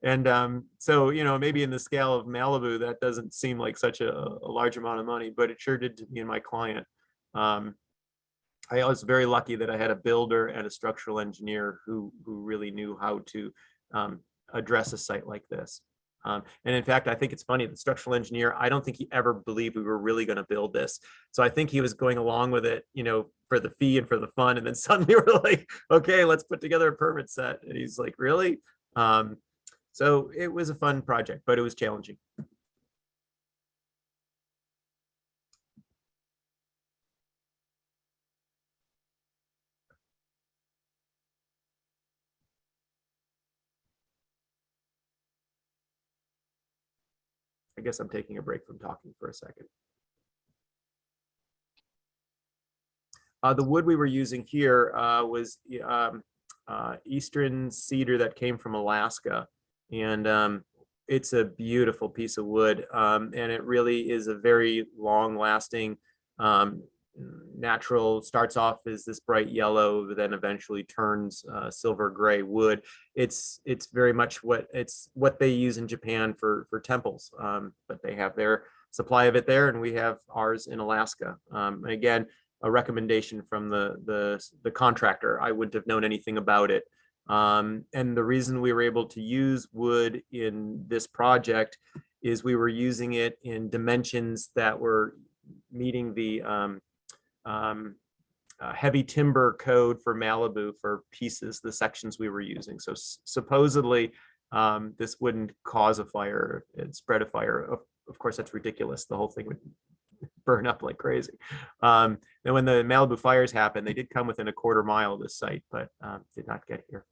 [SPEAKER 2] and so, maybe in the scale of Malibu, that doesn't seem like such a large amount of money, but it sure did to me and my client. I was very lucky that I had a builder and a structural engineer who really knew how to address a site like this. And in fact, I think it's funny, the structural engineer, I don't think he ever believed we were really going to build this. So I think he was going along with it, for the fee and for the fun. And then suddenly we're like, okay, let's put together a permit set. And he's like, really? So it was a fun project, but it was challenging. I guess I'm taking a break from talking for a second. The wood we were using here was eastern cedar that came from Alaska. And it's a beautiful piece of wood. And it really is a very long lasting natural, starts off as this bright yellow, but then eventually turns silver gray wood. It's very much what they use in Japan for temples, but they have their supply of it there, and we have ours in Alaska. Again, a recommendation from the contractor. I wouldn't have known anything about it. And the reason we were able to use wood in this project is we were using it in dimensions that were meeting the heavy timber code for Malibu for pieces, the sections we were using. So supposedly this wouldn't cause a fire and spread a fire. Of course, that's ridiculous. The whole thing would burn up like crazy. And when the Malibu fires happened, they did come within a quarter mile of this site, but did not get here.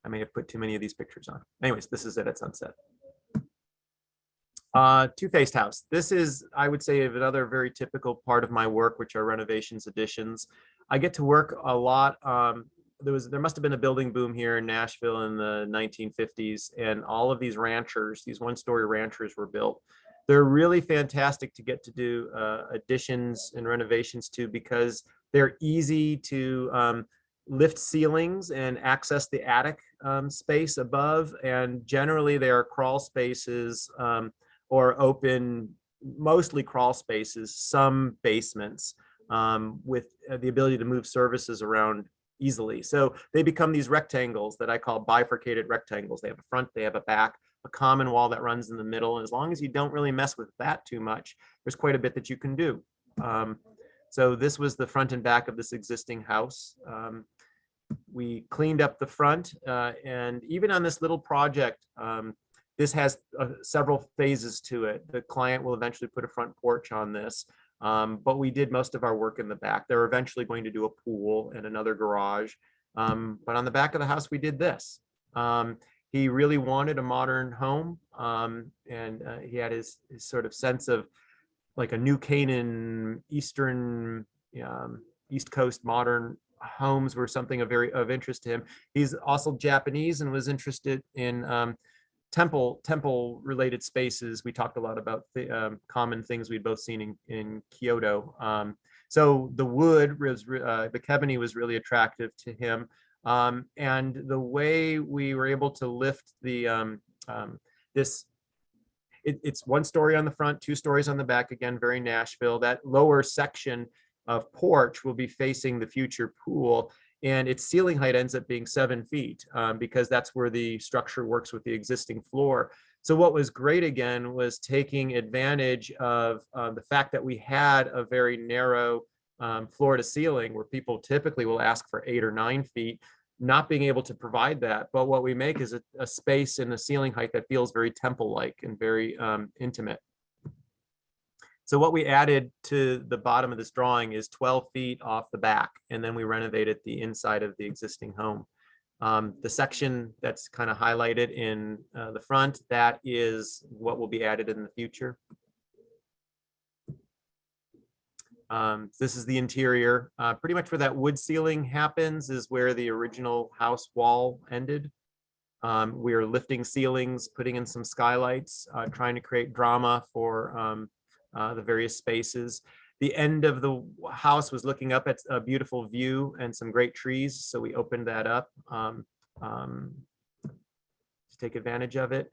[SPEAKER 2] I may have put too many of these pictures on. Anyways, this is it at sunset. Two-faced house. This is, I would say, another very typical part of my work, which are renovations, additions. I get to work a lot. There must have been a building boom here in Nashville in the 1950s, and all of these ranchers, these one-story ranchers, were built. They're really fantastic to get to do additions and renovations to, because they're easy to lift ceilings and access the attic space above, and generally they are crawl spaces or open, mostly crawl spaces, some basements with the ability to move services around easily. So they become these rectangles that I call bifurcated rectangles. They have a front, they have a back, a common wall that runs in the middle. And as long as you don't really mess with that too much, there's quite a bit that you can do. So this was the front and back of this existing house. We cleaned up the front, and even on this little project, this has several phases to it. The client will eventually put a front porch on this, but we did most of our work in the back. They're eventually going to do a pool and another garage, but on the back of the house, we did this. He really wanted a modern home, and he had his sort of sense of like a New Canaan, Eastern, East Coast modern homes were something of interest to him. He's also Japanese and was interested in temple related spaces. We talked a lot about the common things we'd both seen in Kyoto. So the wood was the kebony was really attractive to him, and the way we were able to lift the it's 1 story on the front, 2 stories on the back, again very Nashville. That lower section of porch will be facing the future pool, and its ceiling height ends up being 7 feet because that's where the structure works with the existing floor. So what was great again was taking advantage of the fact that we had a very narrow floor to ceiling, where people typically will ask for 8 or 9 feet, not being able to provide that. But what we make is a space in the ceiling height that feels very temple-like and very intimate. So what we added to the bottom of this drawing is 12 feet off the back, and then we renovated the inside of the existing home. The section that's kind of highlighted in the front, that is what will be added in the future. This is the interior. Pretty much where that wood ceiling happens is where the original house wall ended. We are lifting ceilings, putting in some skylights, trying to create drama for the various spaces. The end of the house was looking up at a beautiful view and some great trees, so we opened that up to take advantage of it.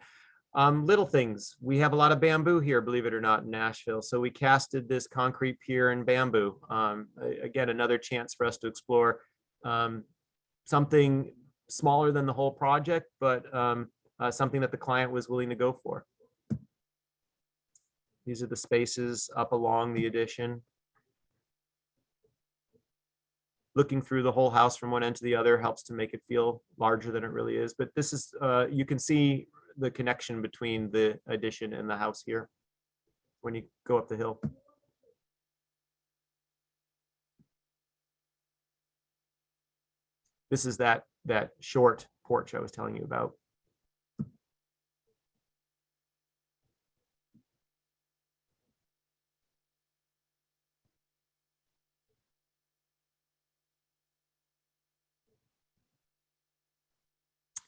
[SPEAKER 2] Little things. We have a lot of bamboo here, believe it or not, in Nashville. So we casted this concrete pier in bamboo. Again, another chance for us to explore something smaller than the whole project, but something that the client was willing to go for. These are the spaces up along the addition. Looking through the whole house from one end to the other helps to make it feel larger than it really is. But this is, you can see the connection between the addition and the house here when you go up the hill. This is that short porch I was telling you about.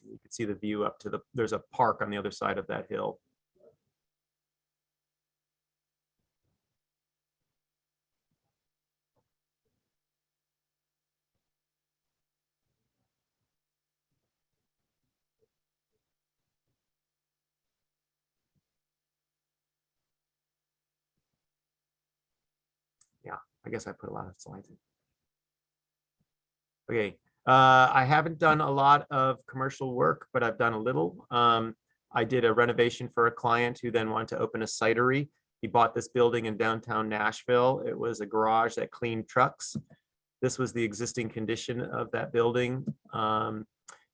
[SPEAKER 2] You can see the view up to there's a park on the other side of that hill. Yeah, I guess I put a lot of slides in. Okay, I haven't done a lot of commercial work, but I've done a little. I did a renovation for a client who then wanted to open a cidery. He bought this building in downtown Nashville. It was a garage that cleaned trucks. This was the existing condition of that building.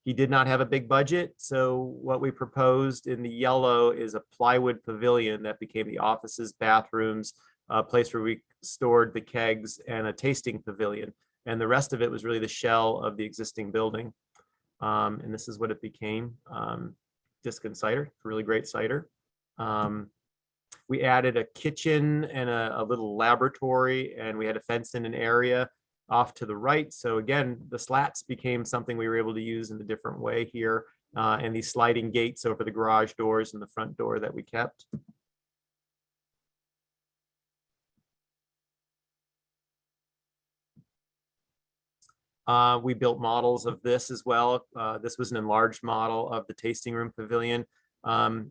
[SPEAKER 2] He did not have a big budget, so what we proposed in the yellow is a plywood pavilion that became the offices, bathrooms, a place where we stored the kegs, and a tasting pavilion. And the rest of it was really the shell of the existing building. And this is what it became. Diskin cider, really great cider. We added a kitchen and a little laboratory, and we had a fenced in an area off to the right. So again, the slats became something we were able to use in a different way here. And these sliding gates over the garage doors and the front door that we kept. We built models of this as well. This was an enlarged model of the tasting room pavilion.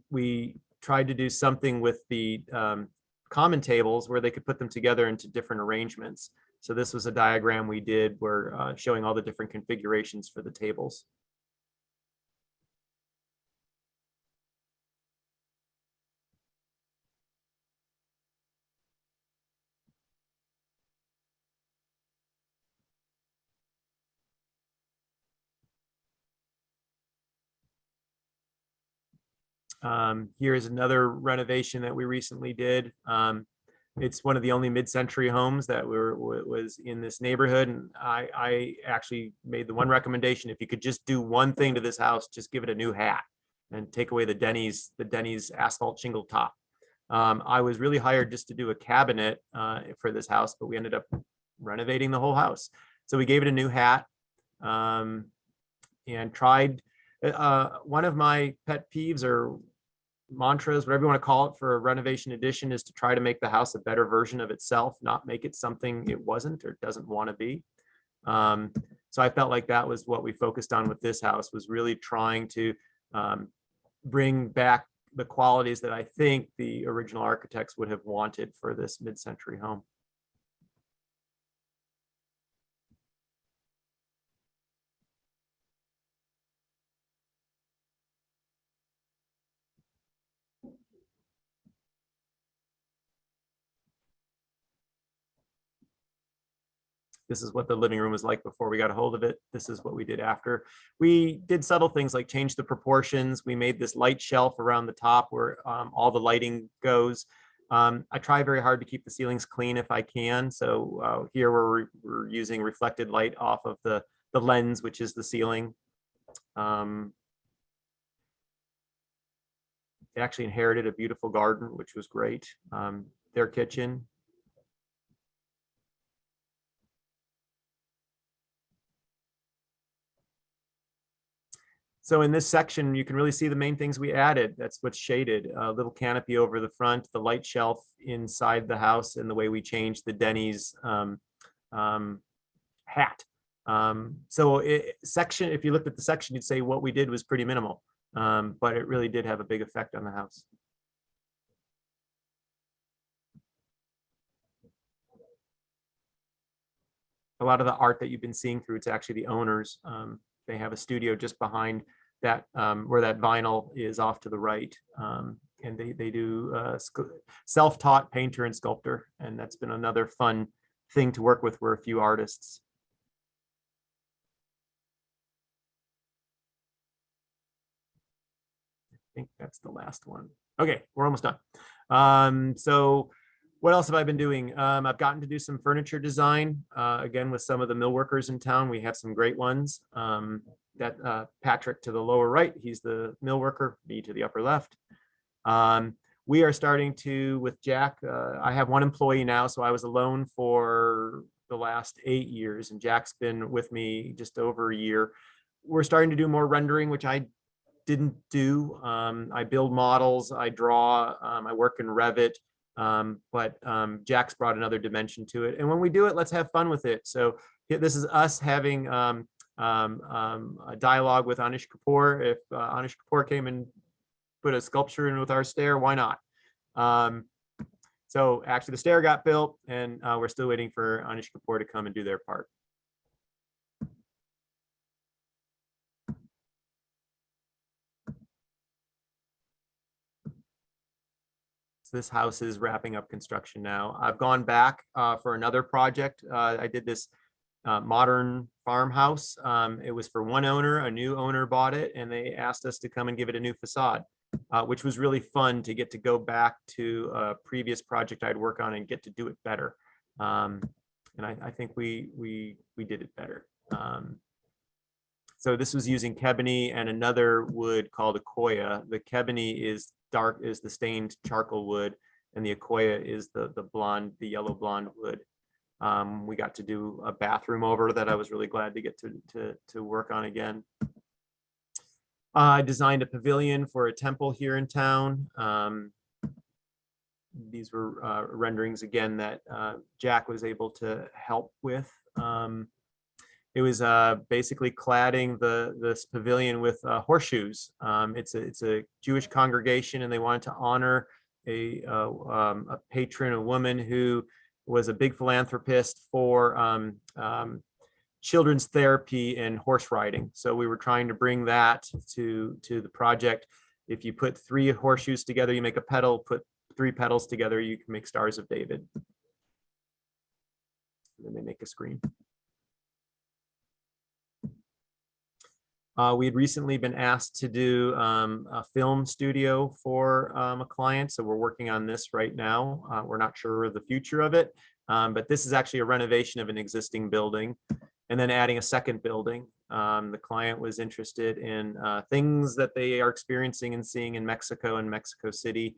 [SPEAKER 2] We tried to do something with the common tables where they could put them together into different arrangements. So this was a diagram we did where showing all the different configurations for the tables. Here is another renovation that we recently did. It's one of the only mid-century homes that was in this neighborhood, and I actually made the one recommendation: if you could just do one thing to this house, just give it a new hat and take away the Denny's asphalt shingle top. I was really hired just to do a cabinet for this house, but we ended up renovating the whole house. So we gave it a new hat and tried. One of my pet peeves or mantras, whatever you want to call it, for a renovation addition is to try to make the house a better version of itself, not make it something it wasn't or doesn't want to be. So I felt like that was what we focused on with this house, was really trying to bring back the qualities that I think the original architects would have wanted for this mid-century home. This is what the living room was like before we got a hold of it. This is what we did after. We did subtle things like change the proportions. We made this light shelf around the top where all the lighting goes. I try very hard to keep the ceilings clean if I can. So here we're using reflected light off of the lens, which is the ceiling. They actually inherited a beautiful garden, which was great. Their kitchen. So in this section, you can really see the main things we added. That's what's shaded. A little canopy over the front, the light shelf inside the house, and the way we changed the Denny's hat. Section, if you looked at the section, you'd say what we did was pretty minimal, but it really did have a big effect on the house. A lot of the art that you've been seeing through, it's actually the owners. They have a studio just behind that, where that vinyl is off to the right. And they do self-taught painter and sculptor. And that's been another fun thing to work with. We're a few artists. I think that's the last one. Okay, we're almost done. So what else have I been doing? I've gotten to do some furniture design, again, with some of the mill workers in town. We have some great ones. Patrick to the lower right, he's the mill worker, me to the upper left. We are starting to, with Jack, I have one employee now, so I was alone for the last 8 years, and Jack's been with me just over a year. We're starting to do more rendering, which I didn't do. I build models, I draw, I work in Revit. But Jack's brought another dimension to it. And when we do it, let's have fun with it. So this is us having a dialogue with Anish Kapoor. If Anish Kapoor came and put a sculpture in with our stair, why not? So actually the stair got built, and we're still waiting for Anish Kapoor to come and do their part. This house is wrapping up construction now. I've gone back for another project. I did this modern farmhouse. It was for one owner. A new owner bought it, and they asked us to come and give it a new facade, which was really fun to get to go back to a previous project I'd work on and get to do it better. And I think we did it better. So this was using Kebony and another wood called Akoya. The Kebony is dark, is the stained charcoal wood, and the Akoya is the blonde, the yellow blonde wood. We got to do a bathroom over that I was really glad to get to work on again. I designed a pavilion for a temple here in town. These were renderings again that Jack was able to help with. It was basically cladding this pavilion with horseshoes. It's a Jewish congregation, and they wanted to honor a patron, a woman who was a big philanthropist for children's therapy and horse riding. So we were trying to bring that to the project. If you put 3 horseshoes together, you make a pedal. Put 3 pedals together, you can make Stars of David. And then they make a screen. We had recently been asked to do a film studio for a client, so we're working on this right now. We're not sure of the future of it, but this is actually a renovation of an existing building and then adding a second building. The client was interested in things that they are experiencing and seeing in Mexico and Mexico City.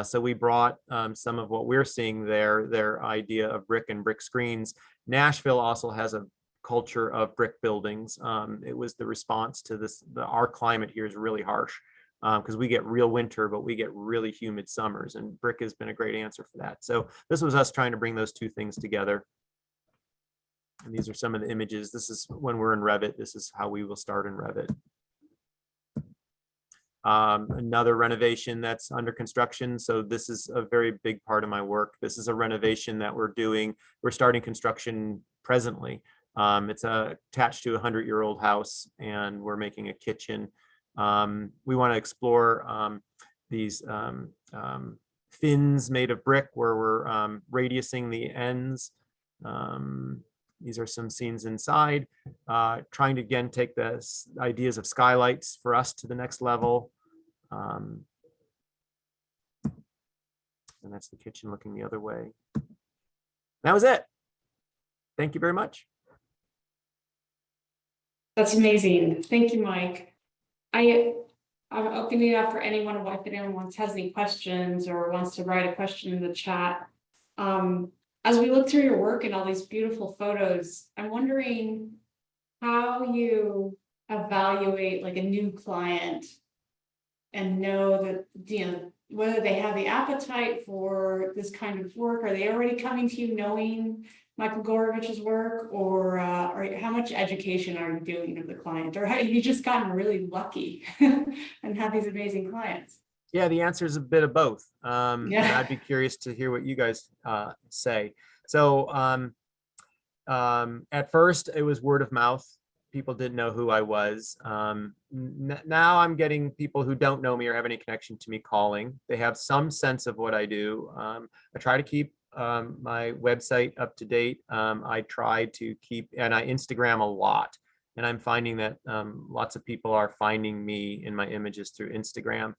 [SPEAKER 2] So we brought some of what we're seeing there, their idea of brick and brick screens. Nashville also has a culture of brick buildings. It was the response to this. Our climate here is really harsh because we get real winter, but we get really humid summers, and brick has been a great answer for that. So this was us trying to bring those two things together. And these are some of the images. This is when we're in Revit. This is how we will start in Revit. Another renovation that's under construction. So this is a very big part of my work. This is a renovation that we're doing. We're starting construction presently. It's attached to a 100-year-old house, and we're making a kitchen. We want to explore these fins made of brick where we're radiusing the ends. These are some scenes inside, trying to again take the ideas of skylights for us to the next level. And that's the kitchen looking the other way. That was it. Thank you very much.
[SPEAKER 1] That's amazing. Thank you, Mike. I'm opening it up for anyone, if anyone has any questions or wants to write a question in the chat. As we look through your work and all these beautiful photos, I'm wondering how you evaluate like a new client and know that, you know, whether they have the appetite for this kind of work. Are they already coming to you knowing Michael Goorevich's work, or how much education are you doing of the client, or have you just gotten really lucky and have these amazing clients?
[SPEAKER 2] Yeah, the answer is a bit of both. And
[SPEAKER 1] Yeah.
[SPEAKER 2] I'd be curious to hear what you guys say. So at first it was word of mouth. People didn't know who I was. Now I'm getting people who don't know me or have any connection to me calling. They have some sense of what I do. I try to keep my website up to date. I try to keep, and I Instagram a lot. And I'm finding that lots of people are finding me in my images through Instagram.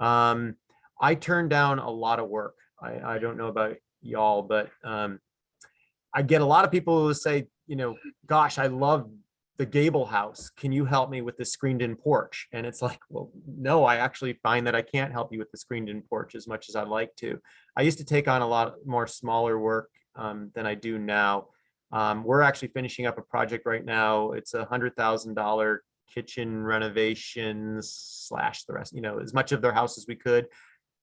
[SPEAKER 2] I turn down a lot of work. I don't know about y'all, but I get a lot of people who say, you know, gosh, I love the gable house. Can you help me with the screened in porch? And it's like, well, no, I actually find that I can't help you with the screened in porch as much as I'd like to. I used to take on a lot more smaller work than I do now. We're actually finishing up a project right now. It's $100,000 kitchen renovations / the rest, you know, as much of their house as we could.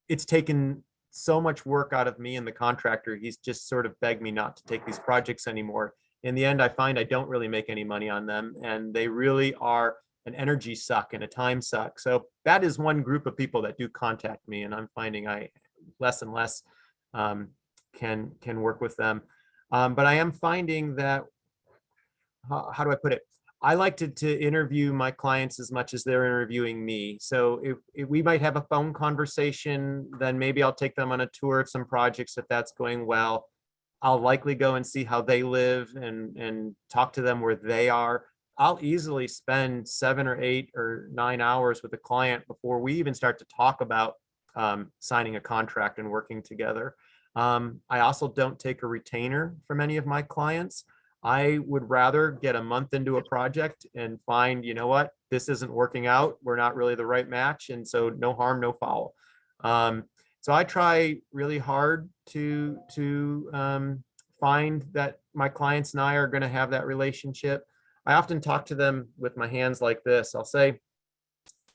[SPEAKER 2] It's taken so much work out of me and the contractor. He's just sort of begged me not to take these projects anymore. In the end, I find I don't really make any money on them, and they really are an energy suck and a time suck. So that is one group of people that do contact me, and I'm finding I less and less can work with them. But I am finding that, how do I put it? I like to interview my clients as much as they're interviewing me. So if we might have a phone conversation, then maybe I'll take them on a tour of some projects if that's going well. I'll likely go and see how they live and talk to them where they are. I'll easily spend 7 or 8 or 9 hours with a client before we even start to talk about signing a contract and working together. I also don't take a retainer from any of my clients. I would rather get a month into a project and find, you know what, this isn't working out. We're not really the right match. And so no harm, no foul. So I try really hard to find that my clients and I are going to have that relationship. I often talk to them with my hands like this. I'll say,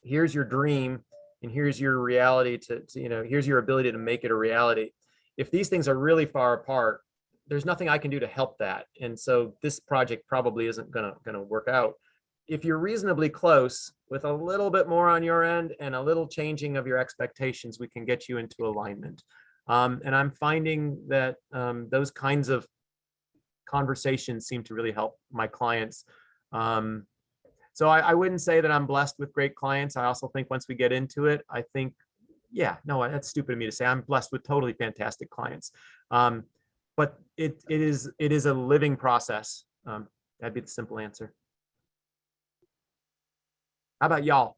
[SPEAKER 2] here's your dream and here's your reality to you know, here's your ability to make it a reality. If these things are really far apart, there's nothing I can do to help that. And so this project probably isn't gonna work out. If you're reasonably close with a little bit more on your end and a little changing of your expectations, we can get you into alignment. And I'm finding that those kinds of conversations seem to really help my clients. So I wouldn't say that I'm blessed with great clients. I also think once we get into it, I think, yeah, no, that's stupid of me to say. I'm blessed with totally fantastic clients. But it is a living process. That'd be the simple answer. How about y'all?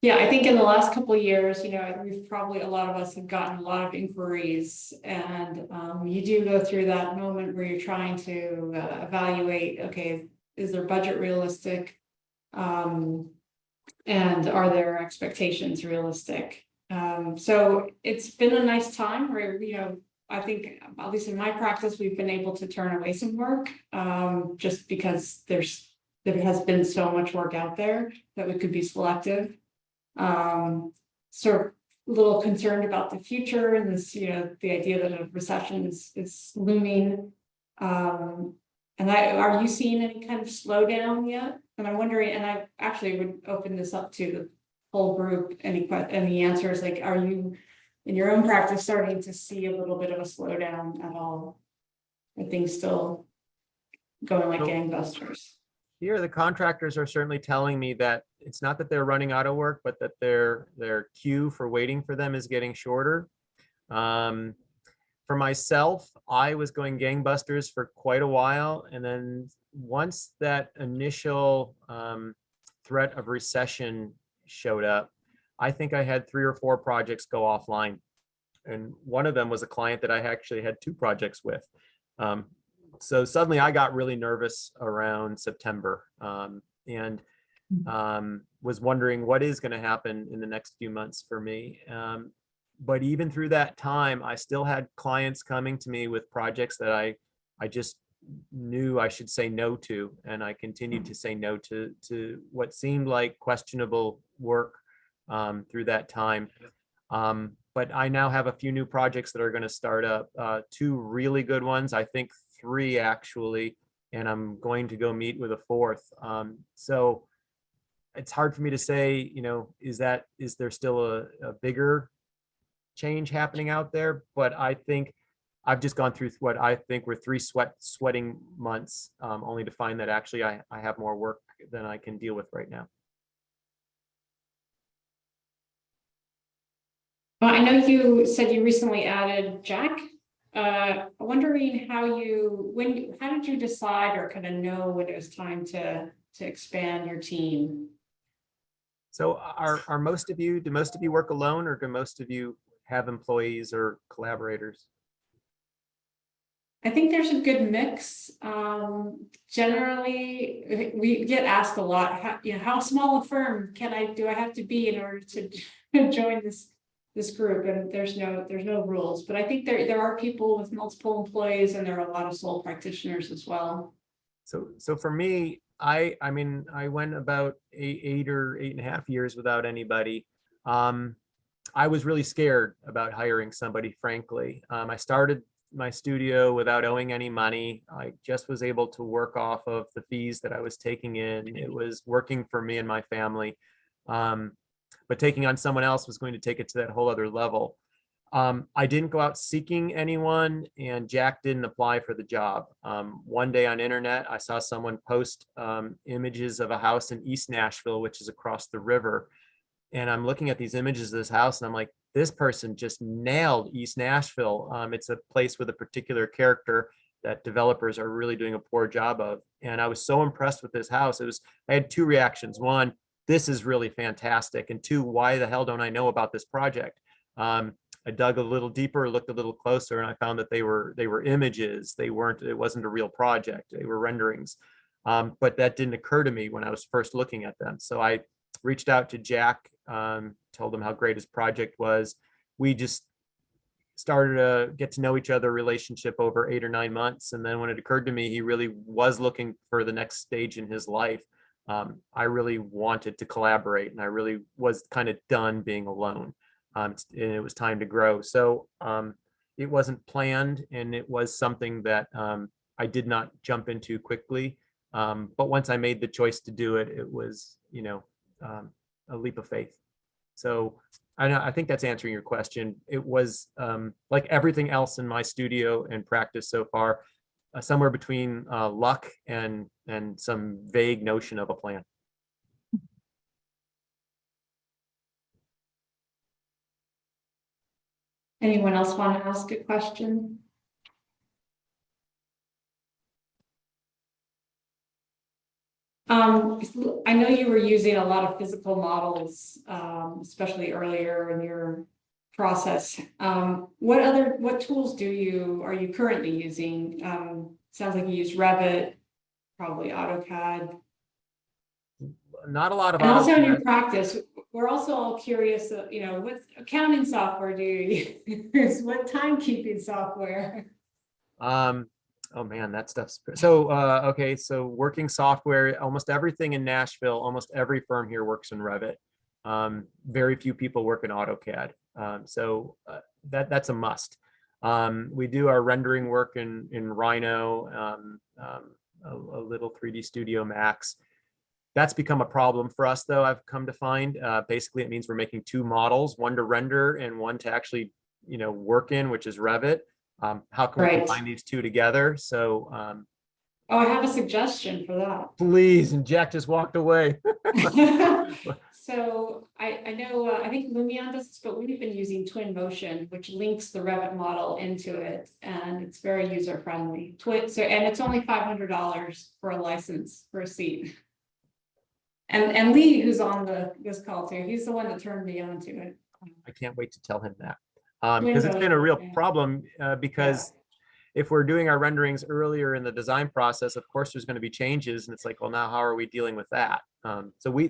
[SPEAKER 1] Yeah, I think in the last couple of years, we've probably, a lot of us have gotten a lot of inquiries, and you do go through that moment where you're trying to evaluate, okay, is their budget realistic? And are their expectations realistic? So it's been a nice time where, I think, at least in my practice, we've been able to turn away some work, just because there has been so much work out there that we could be selective. Sort of a little concerned about the future and this, the idea that a recession is looming. And are you seeing any kind of slowdown yet? And I'm wondering, and I actually would open this up to the whole group, any answers, like, are you in your own practice starting to see a little bit of a slowdown at all? Are things still going like gangbusters?
[SPEAKER 2] Here, the contractors are certainly telling me that it's not that they're running out of work, but that their queue for waiting for them is getting shorter. For myself, I was going gangbusters for quite a while. And then once that initial threat of recession showed up, I think I had 3 or 4 projects go offline. And one of them was a client that I actually had 2 projects with. So suddenly I got really nervous around September, and was wondering what is going to happen in the next few months for me. But even through that time, I still had clients coming to me with projects that I just knew I should say no to, and I continued to say no to what seemed like questionable work through that time. But I now have a few new projects that are going to start up, 2 really good ones, I think 3 actually, and I'm going to go meet with a 4th. So it's hard for me to say, is there still a bigger change happening out there? But I think I've just gone through what I think were 3 sweating months, only to find that actually I have more work than I can deal with right now.
[SPEAKER 1] Well, I know you said you recently added Jack. Wondering how did you decide or kind of know when it was time to expand your team?
[SPEAKER 2] So do most of you work alone, or do most of you have employees or collaborators?
[SPEAKER 1] I think there's a good mix. Generally, we get asked a lot, how small a firm do I have to be in order to join this group? And there's no rules, but I think there are people with multiple employees, and there are a lot of sole practitioners as well.
[SPEAKER 2] So for me, I mean, I went about 8 or 8.5 years without anybody. I was really scared about hiring somebody, frankly. I started my studio without owing any money. I just was able to work off of the fees that I was taking in. It was working for me and my family. But taking on someone else was going to take it to that whole other level. I didn't go out seeking anyone, and Jack didn't apply for the job. One day on internet, I saw someone post images of a house in East Nashville, which is across the river. And I'm looking at these images of this house, and I'm like, this person just nailed East Nashville. It's a place with a particular character that developers are really doing a poor job of. And I was so impressed with this house. I had 2 reactions. 1, this is really fantastic. And 2, why the hell don't I know about this project? I dug a little deeper, looked a little closer, and I found that they were images. It wasn't a real project. They were renderings. But that didn't occur to me when I was first looking at them. So I reached out to Jack, told him how great his project was. We just started a get to know each other relationship over 8 or 9 months. And then when it occurred to me, he really was looking for the next stage in his life. I really wanted to collaborate, and I really was kind of done being alone. And it was time to grow. So it wasn't planned, and it was something that I did not jump into quickly. But once I made the choice to do it, it was, a leap of faith. So I think that's answering your question. It was like everything else in my studio and practice so far, somewhere between luck and some vague notion of a plan.
[SPEAKER 1] Anyone else want to ask a question? I know you were using a lot of physical models, especially earlier in your process. What tools are you currently using? Sounds like you use Revit, probably AutoCAD.
[SPEAKER 2] Not a lot of
[SPEAKER 1] And also in your
[SPEAKER 2] AutoCAD.
[SPEAKER 1] practice, we're also all curious, what accounting software do you use? What timekeeping software?
[SPEAKER 2] Oh man, that stuff's so okay. So working software, almost everything in Nashville, almost every firm here works in Revit. Very few people work in AutoCAD. That's a must. We do our rendering work in Rhino, a little 3D Studio Max. That's become a problem for us, though, I've come to find. Basically, it means we're making two models, one to render and one to actually, work in, which is Revit. How can we
[SPEAKER 1] Right.
[SPEAKER 2] combine these two together? So
[SPEAKER 1] Oh, I have a suggestion for that.
[SPEAKER 2] please, and Jack just walked away.
[SPEAKER 1] So I know, I think Lumion does this, but we've been using Twin Motion, which links the Revit model into it, and it's very user friendly. And it's only $500 for a license for a seat. And Lee, who's on this call too, he's the one that turned me on to it.
[SPEAKER 2] I can't wait to tell him that, because it's been a real problem, because if we're doing our renderings earlier in the design process, of course, there's going to be changes, and it's like, well, now how are we dealing with that?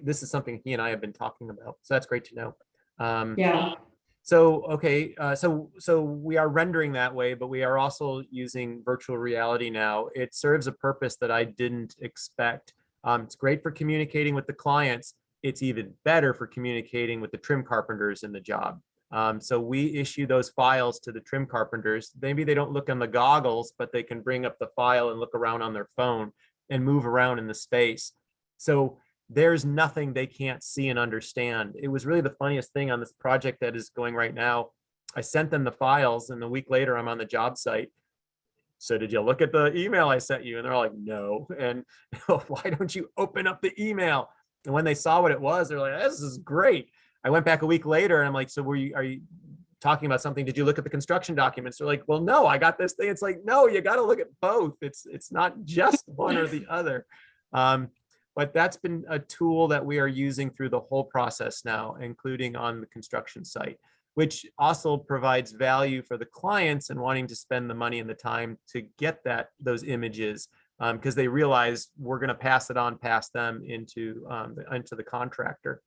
[SPEAKER 2] This is something he and I have been talking about. So that's great to know.
[SPEAKER 1] Yeah.
[SPEAKER 2] So, okay, so we are rendering that way, but we are also using virtual reality now. It serves a purpose that I didn't expect. It's great for communicating with the clients. It's even better for communicating with the trim carpenters in the job. So we issue those files to the trim carpenters. Maybe they don't look on the goggles, but they can bring up the file and look around on their phone and move around in the space. So there's nothing they can't see and understand. It was really the funniest thing on this project that is going right now. I sent them the files, and a week later I'm on the job site. So did you look at the email I sent you? And they're like, no. And why don't you open up the email? And when they saw what it was, they're like, this is great. I went back a week later and I'm like, so are you talking about something? Did you look at the construction documents? They're like, well, no, I got this thing. It's like, no, you got to look at both. It's not just one or the other. But that's been a tool that we are using through the whole process now, including on the construction site, which also provides value for the clients and wanting to spend the money and the time to get those images, because they realize we're going to pass it on past them into the contractor.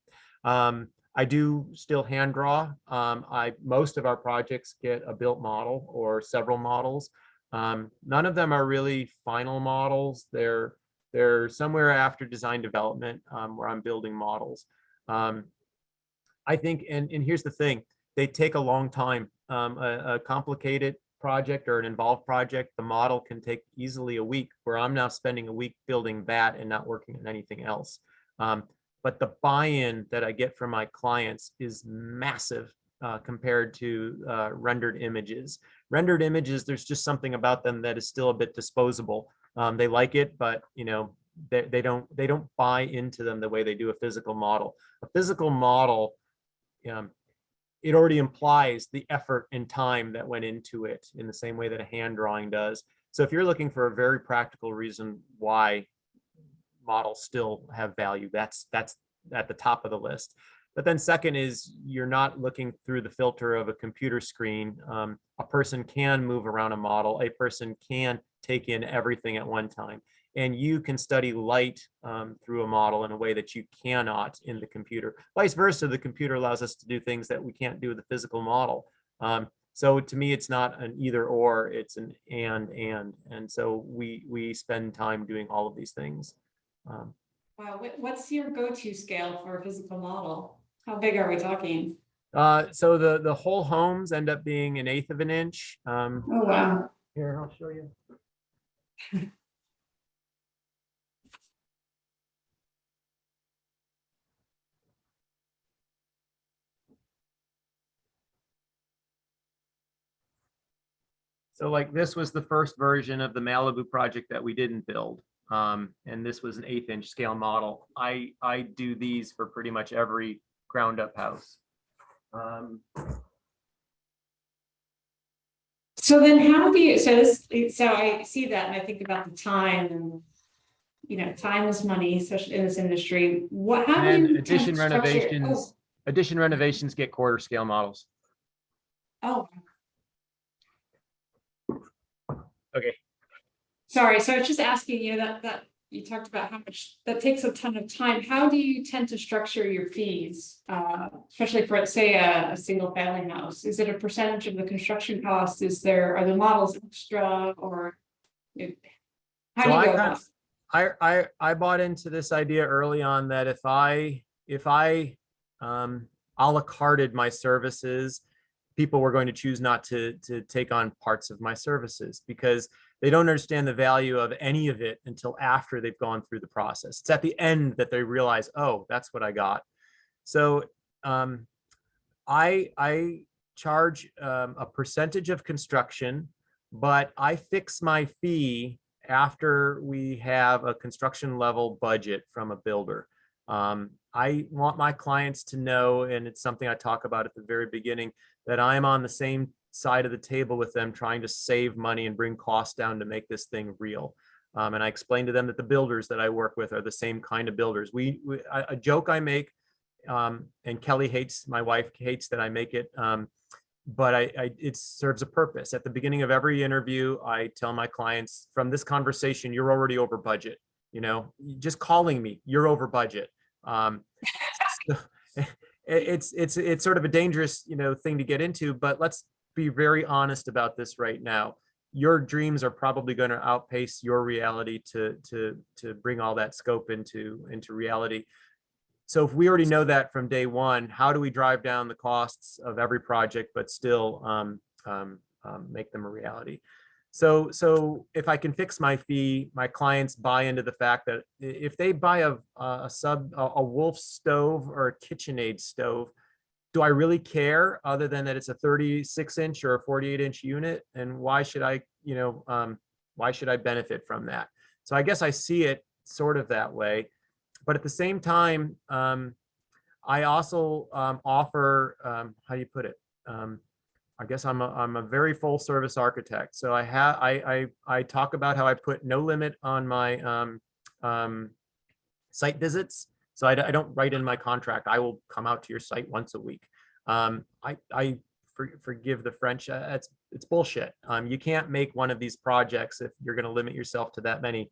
[SPEAKER 2] I do still hand draw. Most of our projects get a built model or several models. None of them are really final models. They're somewhere after design development, where I'm building models. I think, and here's the thing, they take a long time. A complicated project or an involved project, the model can take easily a week, where I'm now spending a week building that and not working on anything else. But the buy-in that I get from my clients is massive compared to rendered images. Rendered images, there's just something about them that is still a bit disposable. They like it, but they don't buy into them the way they do a physical model. A physical model, it already implies the effort and time that went into it in the same way that a hand drawing does. So if you're looking for a very practical reason why models still have value, that's at the top of the list. But then second is, you're not looking through the filter of a computer screen. A person can move around a model. A person can take in everything at one time. And you can study light through a model in a way that you cannot in the computer. Vice versa, the computer allows us to do things that we can't do with the physical model. So to me, it's not an either or, it's an and. And so we spend time doing all of these things.
[SPEAKER 1] Wow, what's your go-to scale for a physical model? How big are we talking?
[SPEAKER 2] So the whole homes end up being 1/8 of an inch.
[SPEAKER 1] Oh, wow.
[SPEAKER 2] Here, I'll show you. So like this was the first version of the Malibu project that we didn't build. And this was an 1/8 inch scale model. I do these for pretty much every ground up house.
[SPEAKER 1] So then how do you, so this, so I see that and I think about the time and, you know, time is money, especially in this industry. What, how do
[SPEAKER 2] And
[SPEAKER 1] you?
[SPEAKER 2] addition
[SPEAKER 1] tend to structure-
[SPEAKER 2] renovations, addition renovations get quarter scale models.
[SPEAKER 1] Oh,
[SPEAKER 2] Okay.
[SPEAKER 1] sorry. So I was just asking you that you talked about how much that takes a ton of time. How do you tend to structure your fees? Especially for, say, a single family house? Is it a percentage of the construction cost? Are the models extra or? How
[SPEAKER 2] So
[SPEAKER 1] do you
[SPEAKER 2] I
[SPEAKER 1] go
[SPEAKER 2] kind
[SPEAKER 1] about
[SPEAKER 2] of,
[SPEAKER 1] it?
[SPEAKER 2] I bought into this idea early on that if I a la carted my services, people were going to choose not to take on parts of my services because they don't understand the value of any of it until after they've gone through the process. It's at the end that they realize, oh, that's what I got. So I charge a percentage of construction, but I fix my fee after we have a construction level budget from a builder. I want my clients to know, and it's something I talk about at the very beginning, that I'm on the same side of the table with them trying to save money and bring costs down to make this thing real. And I explain to them that the builders that I work with are the same kind of builders. A joke I make, and Kelly hates, my wife hates that I make it, but it serves a purpose. At the beginning of every interview, I tell my clients, from this conversation, you're already over budget. You know, just calling me, you're over budget. So it's sort of a dangerous, you know, thing to get into, but let's be very honest about this right now. Your dreams are probably going to outpace your reality to bring all that scope into reality. So if we already know that from day one, how do we drive down the costs of every project, but still make them a reality? So if I can fix my fee, my clients buy into the fact that if they buy a Wolf stove or a KitchenAid stove, do I really care other than that it's a 36 inch or a 48 inch unit? And why should I, why should I benefit from that? So I guess I see it sort of that way. But at the same time, I also offer, how do you put it? I guess I'm a very full service architect. So I talk about how I put no limit on my site visits. So I don't write in my contract, I will come out to your site once a week. Forgive the French, it's bullshit. You can't make one of these projects if you're going to limit yourself to that many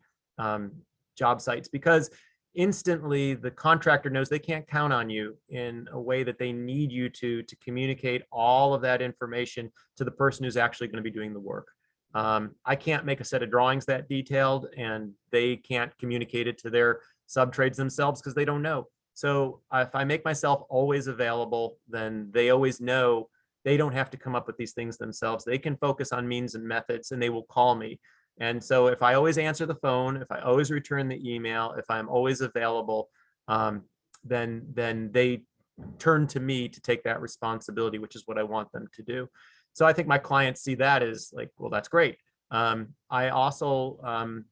[SPEAKER 2] job sites, because instantly the contractor knows they can't count on you in a way that they need you to communicate all of that information to the person who's actually going to be doing the work. I can't make a set of drawings that detailed, and they can't communicate it to their subtrades themselves because they don't know. So if I make myself always available, then they always know they don't have to come up with these things themselves. They can focus on means and methods, and they will call me. And so if I always answer the phone, if I always return the email, if I'm always available, then they turn to me to take that responsibility, which is what I want them to do. So I think my clients see that as like, well, that's great. I also,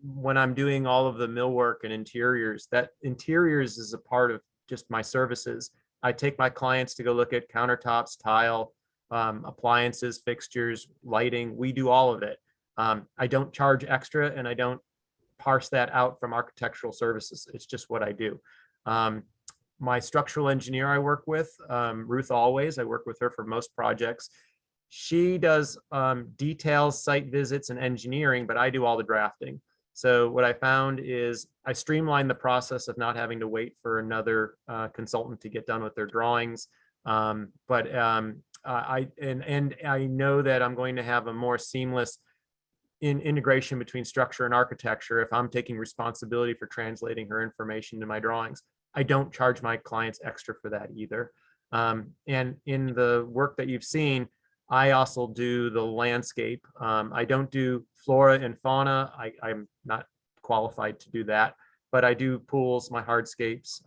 [SPEAKER 2] when I'm doing all of the millwork and interiors, that interiors is a part of just my services. I take my clients to go look at countertops, tile, appliances, fixtures, lighting. We do all of it. I don't charge extra, and I don't parse that out from architectural services. It's just what I do. My structural engineer I work with, Ruth Always, I work with her for most projects. She does details, site visits, and engineering, but I do all the drafting. So what I found is I streamlined the process of not having to wait for another consultant to get done with their drawings. I know that I'm going to have a more seamless integration between structure and architecture if I'm taking responsibility for translating her information to my drawings. I don't charge my clients extra for that either. And in the work that you've seen, I also do the landscape. I don't do flora and fauna. I'm not qualified to do that, but I do pools, my hardscapes.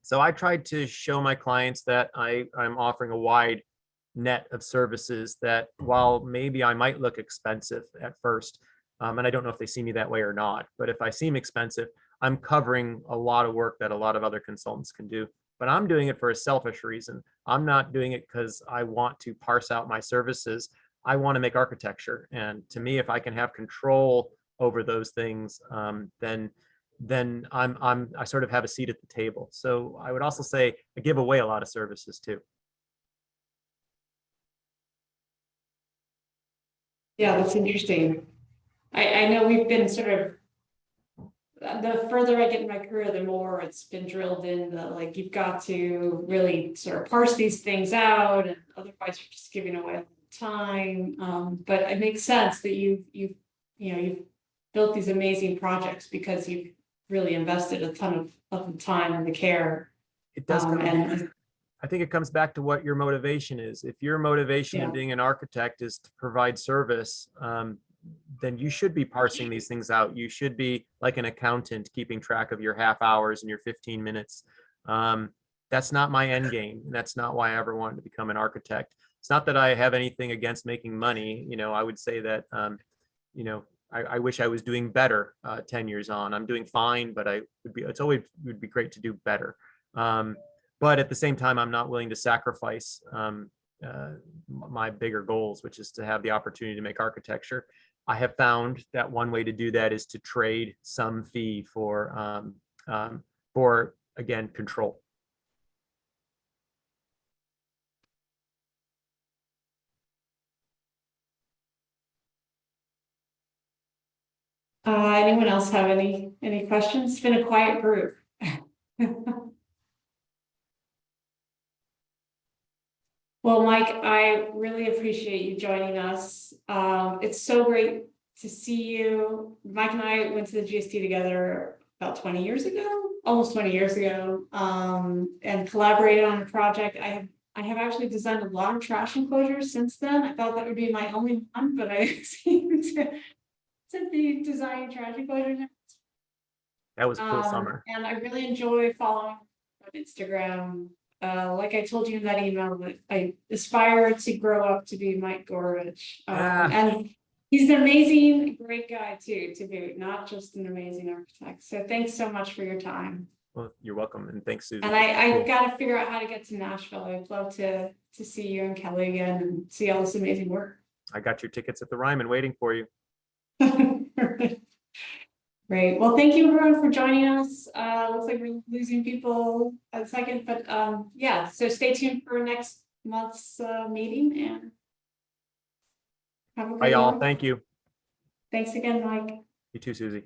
[SPEAKER 2] So I tried to show my clients that I'm offering a wide net of services that while maybe I might look expensive at first, and I don't know if they see me that way or not, but if I seem expensive, I'm covering a lot of work that a lot of other consultants can do. But I'm doing it for a selfish reason. I'm not doing it because I want to parse out my services. I want to make architecture. And to me, if I can have control over those things, then I sort of have a seat at the table. So I would also say I give away a lot of services too.
[SPEAKER 1] Yeah, that's interesting. I know we've been sort of, the further I get in my career, the more it's been drilled in that like you've got to really sort of parse these things out, and otherwise you're just giving away time. But it makes sense that you've built these amazing projects because you've really invested a ton of the time and the care.
[SPEAKER 2] It does come,
[SPEAKER 1] And
[SPEAKER 2] I think it comes back to what your motivation is. If your motivation in
[SPEAKER 1] Yeah.
[SPEAKER 2] being an architect is to provide service, then you should be parsing these things out. You should be like an accountant, keeping track of your half hours and your 15 minutes. That's not my end game. That's not why I ever wanted to become an architect. It's not that I have anything against making money. I would say that, I wish I was doing better 10 years on. I'm doing fine, but it would be great to do better. But at the same time, I'm not willing to sacrifice my bigger goals, which is to have the opportunity to make architecture. I have found that one way to do that is to trade some fee for again, control.
[SPEAKER 1] anyone else have any questions? It's been a quiet group. Well, Mike, I really appreciate you joining us. It's so great to see you. Mike and I went to the GST together about 20 years ago, almost 20 years ago, and collaborated on a project. I have actually designed a lot of trash enclosures since then. I thought that would be my only one, but I seem to be designing trash enclosures.
[SPEAKER 2] That was a cool summer.
[SPEAKER 1] And I really enjoy following on Instagram. Like I told you in that email, that I aspire to grow up to be Mike Goorevich. And he's an amazing, great guy too, to boot, not just an amazing architect. So thanks so much for your time.
[SPEAKER 2] Well, you're welcome. And thanks, Susie.
[SPEAKER 1] And I've got to figure out how to get to Nashville. I'd love to see you and Kelly again and see all this amazing work.
[SPEAKER 2] I got your tickets at the Ryman waiting for you.
[SPEAKER 1] Great. Well, thank you everyone for joining us. Looks like we're losing people a second, but yeah, so stay tuned for next month's meeting, and have a
[SPEAKER 2] Bye,
[SPEAKER 1] great
[SPEAKER 2] y'all.
[SPEAKER 1] one.
[SPEAKER 2] Thank you.
[SPEAKER 1] Thanks again, Mike.
[SPEAKER 2] You too, Susie.